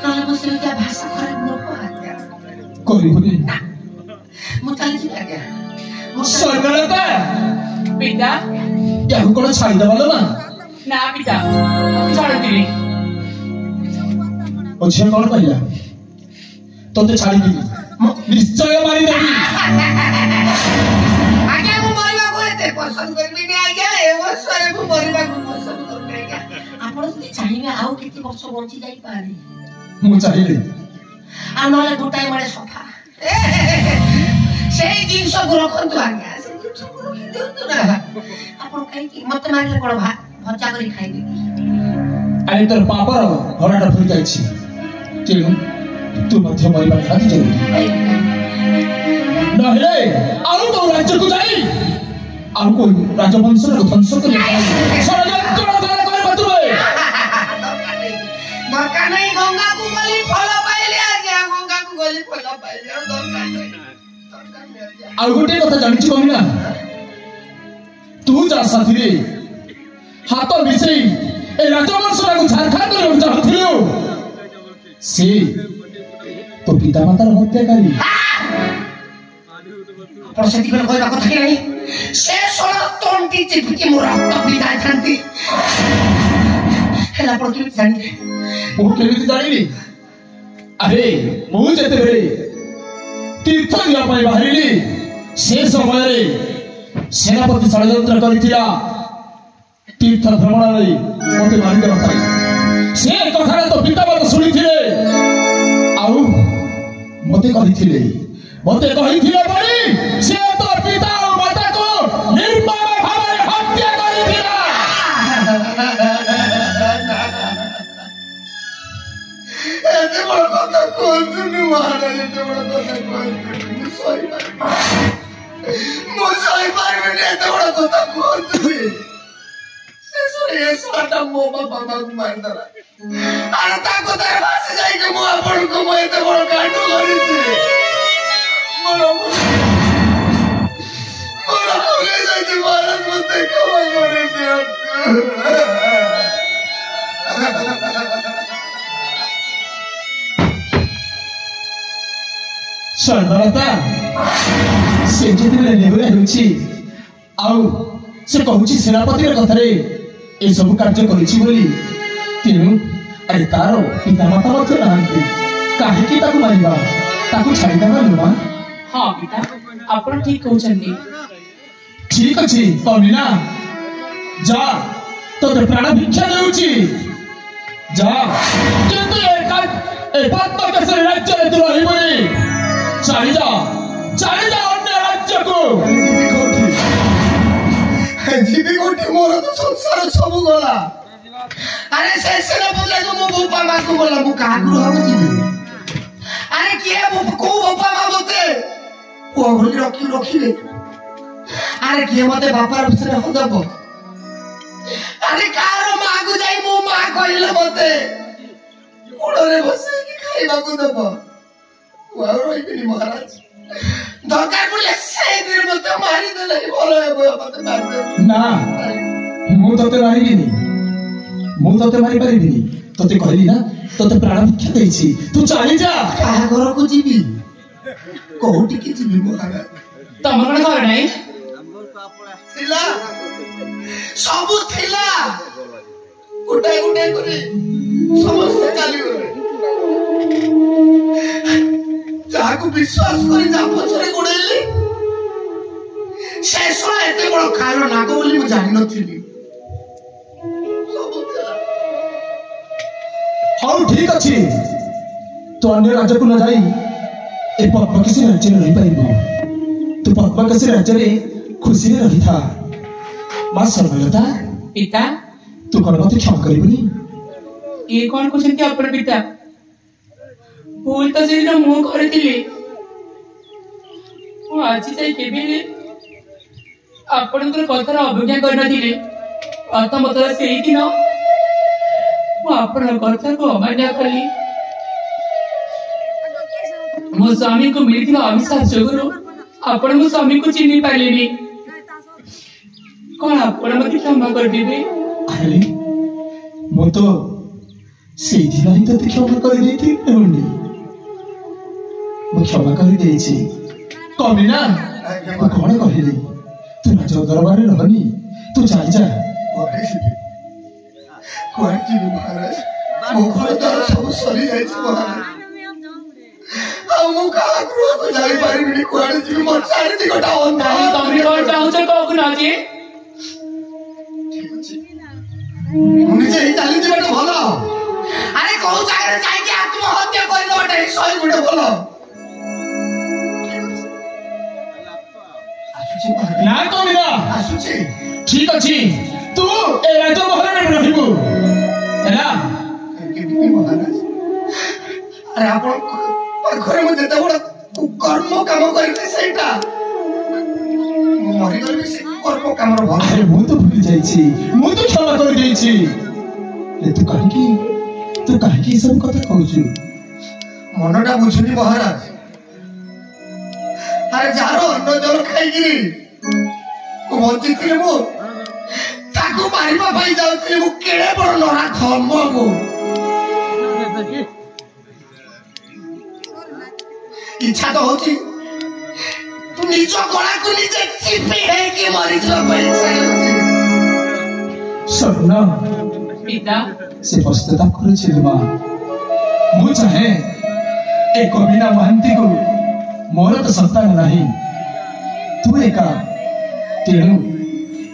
नले मो सेमितिया भाषा खराब न पाया करिबुनी मो चली छी आज्ञा सरकारता पिता याहु कोन छाड़ी दबलो ना पिता छाड़ दिली ओ छे कोन कहला तोते छाड़ी दी निश्चय मारी देबी आज्ञा मो मरिबा को एते पसंद करबी नै आज्ञा ए वर्षरे मो मरिबा को पसंद करबी आज्ञा आपण जदि चाहिबे आउ केते वर्ष बंची जाई पारे मु चाहिले आ नले गोटाई मारे सफा सेही जिंस को रखंतु आज्ञा से जिंस को रखि दियंतु ना आपण काई कि मत मारले कोन भजा करी खाइ दे अरे तोर पापर हराटा फुल जाइछि केनु तू मध्य मरिबा खाती जरूरी नहिले आउ तो राज्य को जाई आउ को राजवंश रो ध्वंस कर षडयंत्र करे बतुए दरकार नहीं गंगा को गली फल पाइले आज्ञा गंगा को गली फल पाइले दरकार नहीं आउ गोटे कथा जानिछु कमिना तू जा साथी रे हाथ मिसई ए राजवंश रो झारखंड रो चाहथियो से तो पिता मातार हत्याकारी प्रसिद्धि कर कोई बात नहीं से सोना तोंटी चिपकी मोरा तो पिता जानती हेला पर के जानी ओ केमिति जानिबी अरे मु जेते बेरे तीर्थ दिया पाई बाहरिली से समय रे सेनापति षडयंत्र करिथिला तीर्थ भ्रमण रे मते मारि देबा पाई से कथा तो पिता बात सुनिथिले आउ मते कहिथिले पड़ी से तो पिता और माता को निर्मम भावे हत्या करिथिला एते बड़ कथा कोनसुनी महाराज एते बड़ कथा कोनसुनी मुसई पारबे एते बड़ कथा कोनसुनी से सोरे साटा मो बाबा को मार दला अरे ताको तार भाषे जाई के मो आपण को मो एते बड़ कांड करिछि मोरा कोले जाई के महाराज मते क्षमा करे दियो सरलता से जेते नेबरे होछि आउ से कहूछि सेनापति कथा रे ए सब कार्य करिछि बोली तेनु अरे तारो पिता माता मत नांती काहे की ताकू मारिबा ताकू छाड़ी देबा नुमा हां पिता आपण ठीक कहउछन्ती ठीक अछि कमिना जा तो प्राण भिक्षा देउछि जा किंतु ए पद्म केसरी राज्य रे तू रहिबनी चली जा अन्य राज्य को जीवी कोठी मोर तो संसार सब गला अरे से ना बोले जो मो बापा मां को बोला मु का गुरु हम जीवी अरे के को बापा मां बोते ओ होली रखी ले अरे के मते बापा रूप से हो दबो अरे कार मां को जाई मो मां कहिला मते ଖାଇବାକୁ ଦେବ ମୁଁ ଆଉ ରହିବିନି ମହାରାଜ ଦରକାର ପଡ଼ିଲେ ସେଇଥିରେ ମୋତେ ମାରିଦେଲେ ଭଲ ହେବ ମୋତେ ମାରିଦେବ ନା ମୁଁ ତତେ ମାରିବିନି ମୁଁ ତତେ ମାରିପାରିବିନି ତତେ କହିଲି ନା ତତେ ପ୍ରାଣ ଭିକ୍ଷା ଦେଇଛି ତୁ ଚାଲି ଯା କାହା ଘରକୁ ଯିବି କୋଉଠିକି ଯିବି ମହାରାଜ ତମର କଣ ଘର ନାହିଁ ଥିଲା ସବୁ ଥିଲା ଗୋଟାଏ ଗୋଟାଏ କରି ସମସ୍ତେ ଚାଲିଗଲେ ଯାହାକୁ ବିଶ୍ୱାସ କରି ଯା ପଛରେ ଗୋଡେଇଲି ସେ ଶଳା ଏତେ ବଡ ଖାଇର ନାଗ ବୋଲି ମୁଁ ଜାଣିନଥିଲି ସବୁ ଥିଲା ହଉ ଠିକ ଅଛି ତୁ ଅନ୍ୟ ରାଜ୍ୟକୁ ନ ଯାଇ ଏ ପଦ୍ମକେଶୀ ରାଜ୍ୟରେ ରହିପାରିବୁ ତୁ ପଦ୍ମକେଶୀ ରାଜ୍ୟରେ ଖୁସିରେ ରହିଥା ମା ସର୍ବଲତା ପିତା ତୁ କଣ ମତେ କ୍ଷମା କରିବୁନି ଇଏ କଣ କହୁଛନ୍ତି ଆପଣ ପିତା ଭୁଲ ତ ସେଦିନ ମୁଁ କରିଥିଲି ମୁଁ ଆଜି ଯାଇ କେବେ ହେଲେ ଆପଣଙ୍କର କଥାର ଅବଜ୍ଞା କରିନଥିଲି ପ୍ରଥମତଃ ସେଇଦିନ ମୁଁ ଆପଣଙ୍କ କଥାକୁ ଅମାନ୍ୟ କଲି ମୋ ସ୍ୱାମୀଙ୍କୁ ମିଳିଥିବା ଅଭିଶାପ ଯୋଗୁରୁ ଆପଣଙ୍କ ସ୍ୱାମୀକୁ ଚିହ୍ନି ପାରିଲିନି କଣ ଆପଣ ମତେ କ୍ଷମା କରିଦେବେ ଆରେ ମୁଁ ତ ସେଇଦିନ ହିଁ ତତେ କ୍ଷମା କରିଦେଇଥିଲି ମୁଁ କ୍ଷମା କରିଦେଇଛି କମିନା ମୁଁ କଣ କହିଲି ତୁ ରାଜ ଦରବାରରେ ରହନି ତୁ ଚାଲି ଯା କୁଆଡେ ଯିବି ମହାରାଜ ମୋ ଘର ଦ୍ୱାର ସବୁ ସରିଯାଇଛି ମହାରାଜ ଆଉ ମୁଁ କାହା ଗୃହକୁ ଯାଇପାରିବିନି କୁଆଡେ ଯିବି ମୋ ଚାରିଟି ଗୋଟା ତମେ କଣ ଚାହୁଁଛ କହୁ ନାହାନ୍ତି ମୁଁ ନିଜେ ହିଁ ଚାଲିଯିବାଟା ଭଲ ଆରେ କୋଉ ଜାଗାରେ ଯାଇକି ଆତ୍ମହତ୍ୟା କରିଦେବାଟା ହିଁ ଶହେ ଗୋଟେ ଭଲ ନା କମିନା ଆସୁଛି ଠିକ ଅଛି ତୁ ଏ ରାଜମହଲରେ ରହିବୁ ହେଲା କେମିତି ମହାରାଜ ଆରେ ଆପଣ ପାଖରେ ମୁଁ ଯେତେ ବଡ କର୍ମ କାମ କରିବି ସେଇଟା ମରିଗଲେ ବି ସେ କର୍ମ କାମର ଭଲ ଆରେ ମୁଁ ତ ଭୁଲି ଯାଇଛି ମୁଁ ତ କ୍ଷମା କରିଦେଇଛି ତୁ କାହିଁକି ଏସବୁ କଥା କହୁଛୁ ମନଟା ବୁଝୁନି ମହାରାଜ ଆରେ ଯାହାର ଅନ୍ନ ଜଳ ଖାଇକିରି ମୁଁ ବଞ୍ଚିଥିଲି ମୁଁ ତାକୁ ମାରିବା ପାଇଁ ଯାଉଥିଲି ମୁଁ କେଡ଼େ ବଡ ନରା ଧର୍ମ ମୁଁ ଇଚ୍ଛା ତ ହଉଛି ନିଜ ଗଳାକୁ ନିଜେ ଚିପି ହେଇକି ମରିଯିବା ପାଇଁ ଇଚ୍ଛା ହେଉଛି ସ୍ୱର୍ଣ୍ଣ ପିତା ସେ ପଶ୍ଚାତାପ କରୁଛି ମା ମୁଁ ଚାହେଁ ଏ କବିନା ମହାନ୍ତିକୁ ମୋର ତ ସନ୍ତାନ ନାହିଁ ତୁ ଏକା ତେଣୁ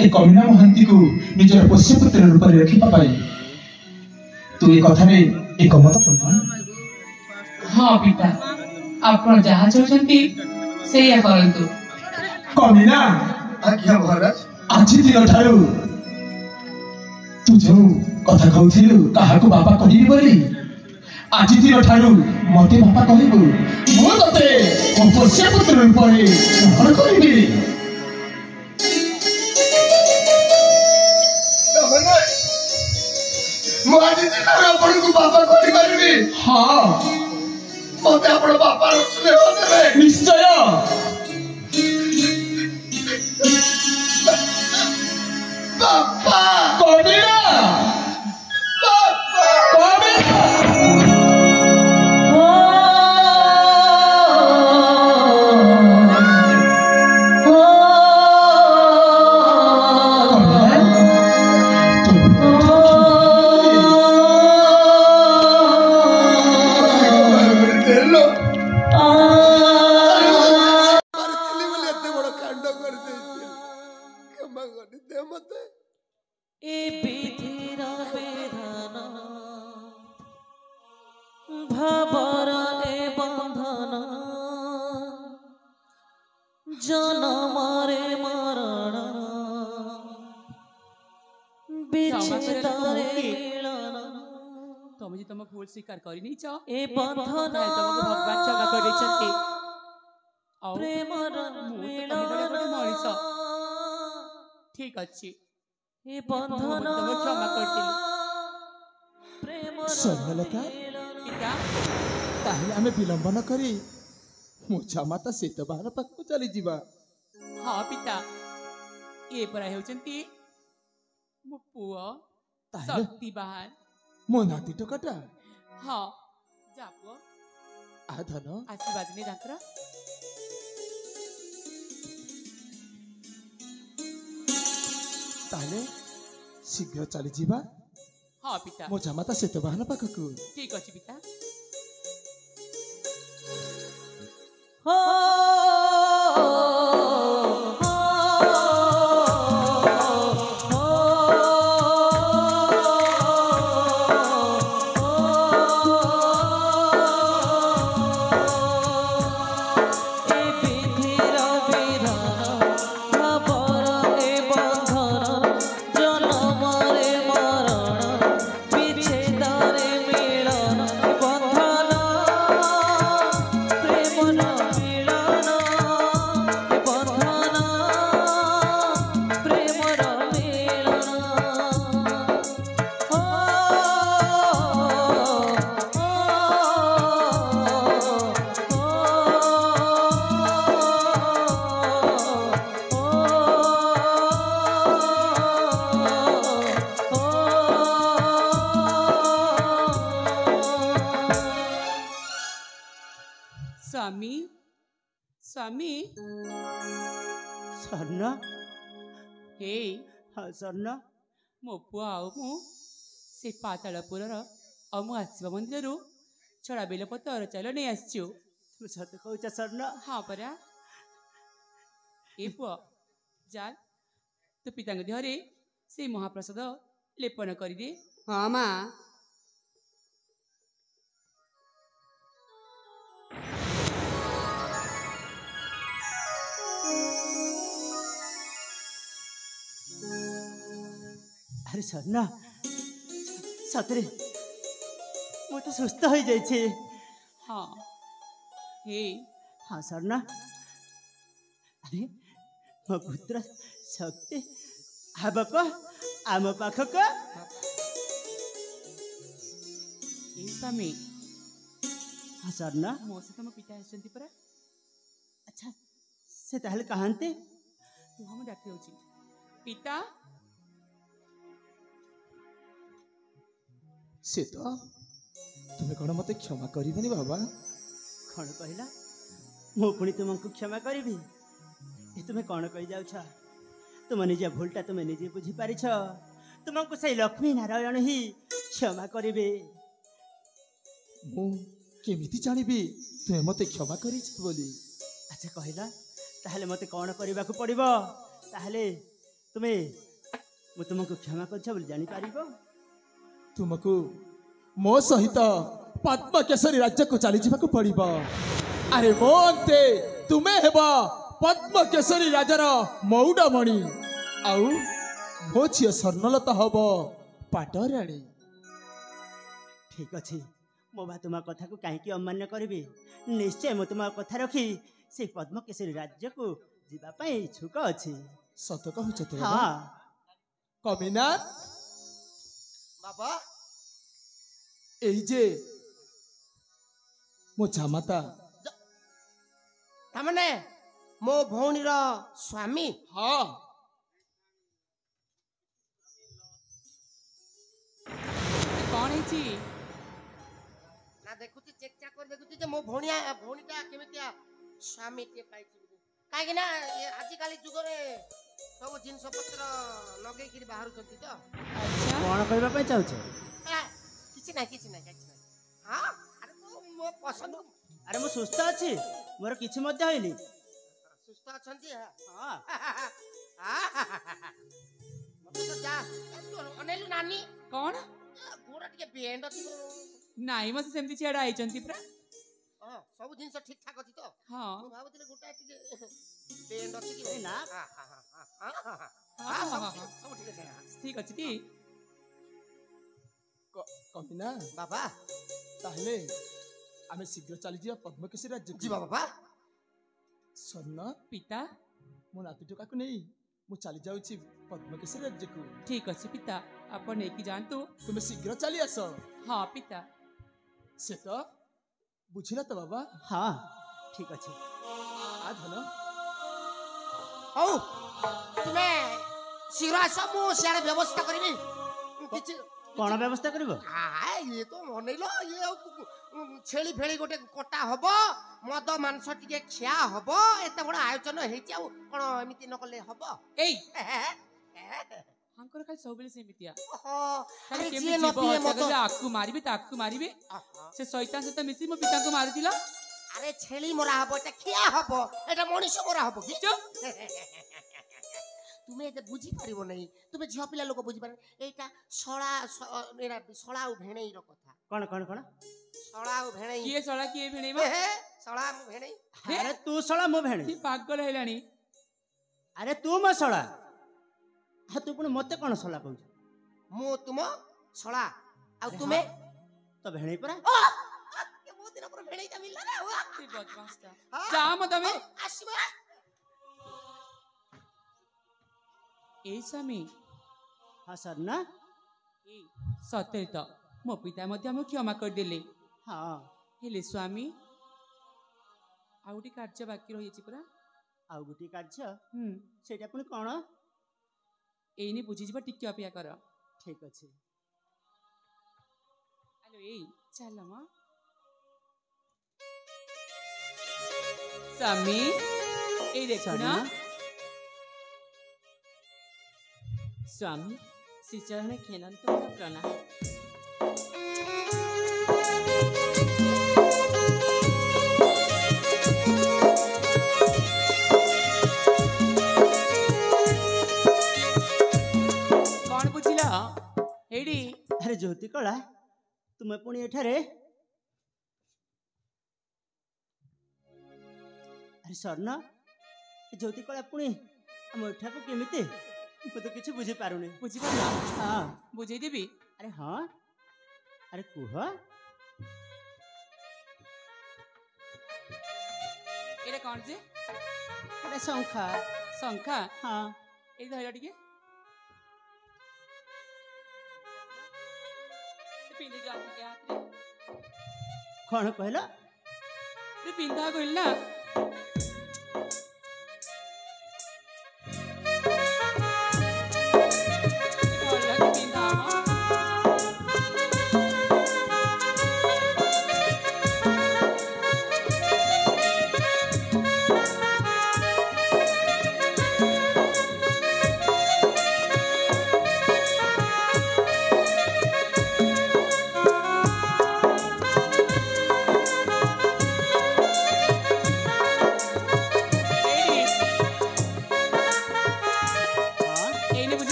ଏ କବିନା ମହାନ୍ତିକୁ ନିଜର ପୋଷ୍ୟପୁତ୍ର ରୂପରେ ରଖିବା ପାଇଁ ତୁ ଏ କଥାରେ ଏକମତ ତ ମା ହଁ ପିତା ଆପଣ ଯାହା ଚାହୁଁଛନ୍ତି ସେଇଆ କରନ୍ତୁ କବିନା ଆଜ୍ଞା ମହାରାଜ ଆଜି ଦିନ ଠାରୁ ତୁ ଯୋଉ କଥା କହୁଥିଲୁ କାହାକୁ ବାପା କହିବି ବୋଲି ଆଜି ଦିନ ଠାରୁ ମତେ ବାପା କହିବୁ ମୁଁ ତତେ ମୋ ପୋଷ୍ୟପୁତ୍ର ରୂପରେ ଗ୍ରହଣ କରିବି ମୁଁ ଆଜି ଦିନରେ ଆପଣଙ୍କୁ ବାପା କରିପାରିବି ହଁ ମତେ ଆପଣ ବାପାର ସ୍ନେହ ଦେବେ ନିଶ୍ଚୟ ବାପା କବିନା ବାପା କବିନା ତମେ ଯେ ତମ ଭୁଲ ସ୍ୱୀକାର କରିନେଇଛ ଭଗବାନ କ୍ଷମା କରିଛନ୍ତି ଆଉ ମୁଁ ତ ତମ ଭଳି ଗୋଟେ ମଣିଷ ଠିକ ଅଛି ମୁଁ ତମକୁ କ୍ଷମା କରିଥିଲି ସ୍ୱର୍ଣ୍ଣଲତା ପିତା ताहले आमे विलंब न करी मो जामाता सेतवाहन पाखକୁ चली जिबा। हाँ पिता ये परा हेउचंती मो पुओ ताहले शक्तिवान। मो नाती टोकाटा हाँ जा पुओ आ धन आशीर्वाद ने दांतर। ताहले शीघ्र चली जिबा। हाँ पिता मो जामाता सेतवाहन पाखକୁ। ठीक अछि पिता। स्वामी स्वामी स्वर्ण हे हाँ स्वर्ण मो पुआ आउ मु से पातालपुरर अमु आशिव मंदिरରୁ छड़ा बेलपतर चाल नहीं आसछु। तू सत कहूच स्वर्ण हाँ परा ए पुआ जाल तो पिता देहरे से महाप्रसाद लेपन कर दे। हाँ माँ अरे स्वर्ण सतरे मु तो सुस्थ हो जाइए। हाँ हे हाँ स्वर्ण अरे मो पुत्र शक्ति आबक आम पाखक ए स्वामी हाँ स्वर्ण मो से तुम पिता आसंती परा। अच्छा से ताहले कहते तू हम डाके होची पिता से तो तुम्हें कौन मते क्षमा करिबनी बाबा। कौन कहला मु पुणी तुमको क्षमा करी तुम्हें कौन कही जाऊ तुम निजे भूलटा तुम्हें निजे बुझी पारि तुमको से लक्ष्मी नारायण ही क्षमा करिबे। मु केमिति जानिबी तुम्हें मते क्षमा करिछ बोली। अच्छा कहला ताहले मते कौन करबा को पड़िबो ताहले तुम्हें मु तुमको क्षमा करछ बोली जानि पारिबो। तुमको मो सहित पद्म केसरी राज्य को चली जावाक पड़िबो। अरे मो अंते तुम्हें हेबा पद्म केसरी राजार मौडमणि आउ मो झियो स्वर्णलता हबो पाटराणी। ठीक अच्छे मो बा तुम कथा को कहीं अमान्य करी निश्चय मु तुम कथा रखी से पद्म केसरी राज्य को जीवाई इच्छुक अच्छे। सत कहूच तो हाँ कमिनाथ बाबा एई जे मो जामाता तामने मो भौणीर स्वामी। हाँ कौन है जी ना देखुती चेक चाक कर देखुती जे मो भौणीटा केमितिया स्वामी के पाइछि काहे ना आजि काली जुग रे सब जिंस पत्र लगे कि बाहर चलती तो। अच्छा कौन कहबा पे चाहछ किछि ना हां अरे तो मो पसंद अरे मु सुस्थ अछि मोर किछि मध्य होइनी सुस्थ अछंती हां मते तो जा अनेलु नानी कौन गोरा के बेंड अछि नाई मसे सेमती छेड़ा आइचंती परा। हां सब जिंस ठीक ठाक अछि तो। हाँ मु भाबुतिले गोटा टिके बेंड अछि कि ना हां सब ठीक अछि ठीक अछि ती कमिना बाबा ताहले आमे शीघ्र चली जिया पद्म केसरी राज्य जी बाबा स्वर्ण पिता मो नाती टोका को नहीं मु चली जाउची पद्म केसरी राज्य को। ठीक अछि पिता आपण नेकी जानतु तुम्हें शीघ्र चली आस। हाँ पिता से तो बुझिला तो बाबा हाँ ठीक अच्छे आ धन ହଉ ତୁମେ ଶୀଘ୍ର ଆସ ମୁଁ ସିଆଡ଼େ ବ୍ୟବସ୍ଥା କରିବି କିଛି कौन व्यवस्था करिवो ଇଏ ତ ମନେଇଲ ଇଏ ଛେଳି ଫେଳି ଗୋଟେ କଟା ହବ ମଦ ମାଂସ ଟିକେ ଖିଆ ହବ ଏତେ ବଡ଼ ଆୟୋଜନ ହେଇଛି ଆଉ କଣ ଏମିତି ନ କଲେ ହବ ଏଇ ହାଙ୍କର ଖାଲି ସବୁବେଳେ ସେମିତିଆ ଆରେ ଖାଲି ଯିଏ କେମିତି ନ ଯିବ ପିଏ ହତ୍ୟା ମଦ କରିବେ ଆକୁ ମାରିବେ ତାକୁ ମାରିବେ ସେ ଶୈତାନ ସହିତ ମିଶି ମୋ ପିତାଙ୍କୁ ମାରିଥିଲା ଆରେ ଛେଳି ମରା ହବ ଏଟା ଖିଆ ହବ ଏଟା ମଣିଷ ମରା ହବ କି ତୁମେ ଏତେ ବୁଝିପାରିବ ନାହିଁ ତୁମେ ଝିଅ ପିଲା ଲୋକ ବୁଝିପାରିବ ଏଇଟା ଶଳା ଆଉ ଭେଣେଇର କଥା कौन कौन कौन ଶଳା ଆଉ ଭେଣେଇ କିଏ ଶଳା କିଏ ଭିଣେଇବ ଶଳା ମୁଁ ଭେଣେଇ अरे तू सड़ा मो भेणी କି ପାଗଳ ହେଲାଣି अरे तू मो सड़ा हाँ तू पुणी मते कौन सड़ा कहू ମୁଁ ତୁମ ଶଳା ଆଉ ତୁମେ तो भेणी परा ବହୁତ ଦିନ ପରେ ଭେଣେଇଟା ମିଳିଲା ରେ ସେ ବଦମାସଟା ଯାଅ ମ ତମେ ଆସିବ ଏଇ ସ୍ୱାମୀ हाँ सर ना ସତରେ ତ ମୋ ପିତା ମଧ୍ୟ ଆମକୁ କ୍ଷମା କରିଦେଲେ हाँ ହେଲେ ସ୍ୱାମୀ ଆଉ ଗୋଟେ କାର୍ଯ୍ୟ ବାକି ରହିଛି ପରା आउ गोटे कार्य सेटा पुणी कौन ଏଇନେ ବୁଝିଯିବ ଟିକେ ଅପେକ୍ଷା କର ठीक अच्छे ଆଲୋ ଏଇ ଚାଲ ମ ସ୍ୱାମୀ ଏଇ ଦେଖୁନ स्वामी श्रीचरण खेलंत प्रणाम କଣ ବୁଝିଲ ଏଇଠି अरे ज्योति कला तुम पुणी एठारे अरे स्वर्ण ज्योति कला पुणी आम एठा को केमिते ମୁଁ ତ କିଛି ବୁଝି ପାରୁନି ବୁଝିପାରିଲ ହଁ ବୁଝେଇଦେବି ଆରେ ହଁ ଆରେ କୁହ ଏଇଟା କଣ ଯେ ଆରେ ଶଙ୍ଖା ଶଙ୍ଖା ହଁ ଏଇ ଧଇଲ ଟିକେ ପିନ୍ଧି ଯାଅ ଟିକେ ହାତରେ କଣ କହିଲ ପିନ୍ଧା କହିଲି ନା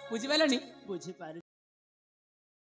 ବୁଝିପାରିଲନି ବୁଝିପାରୁ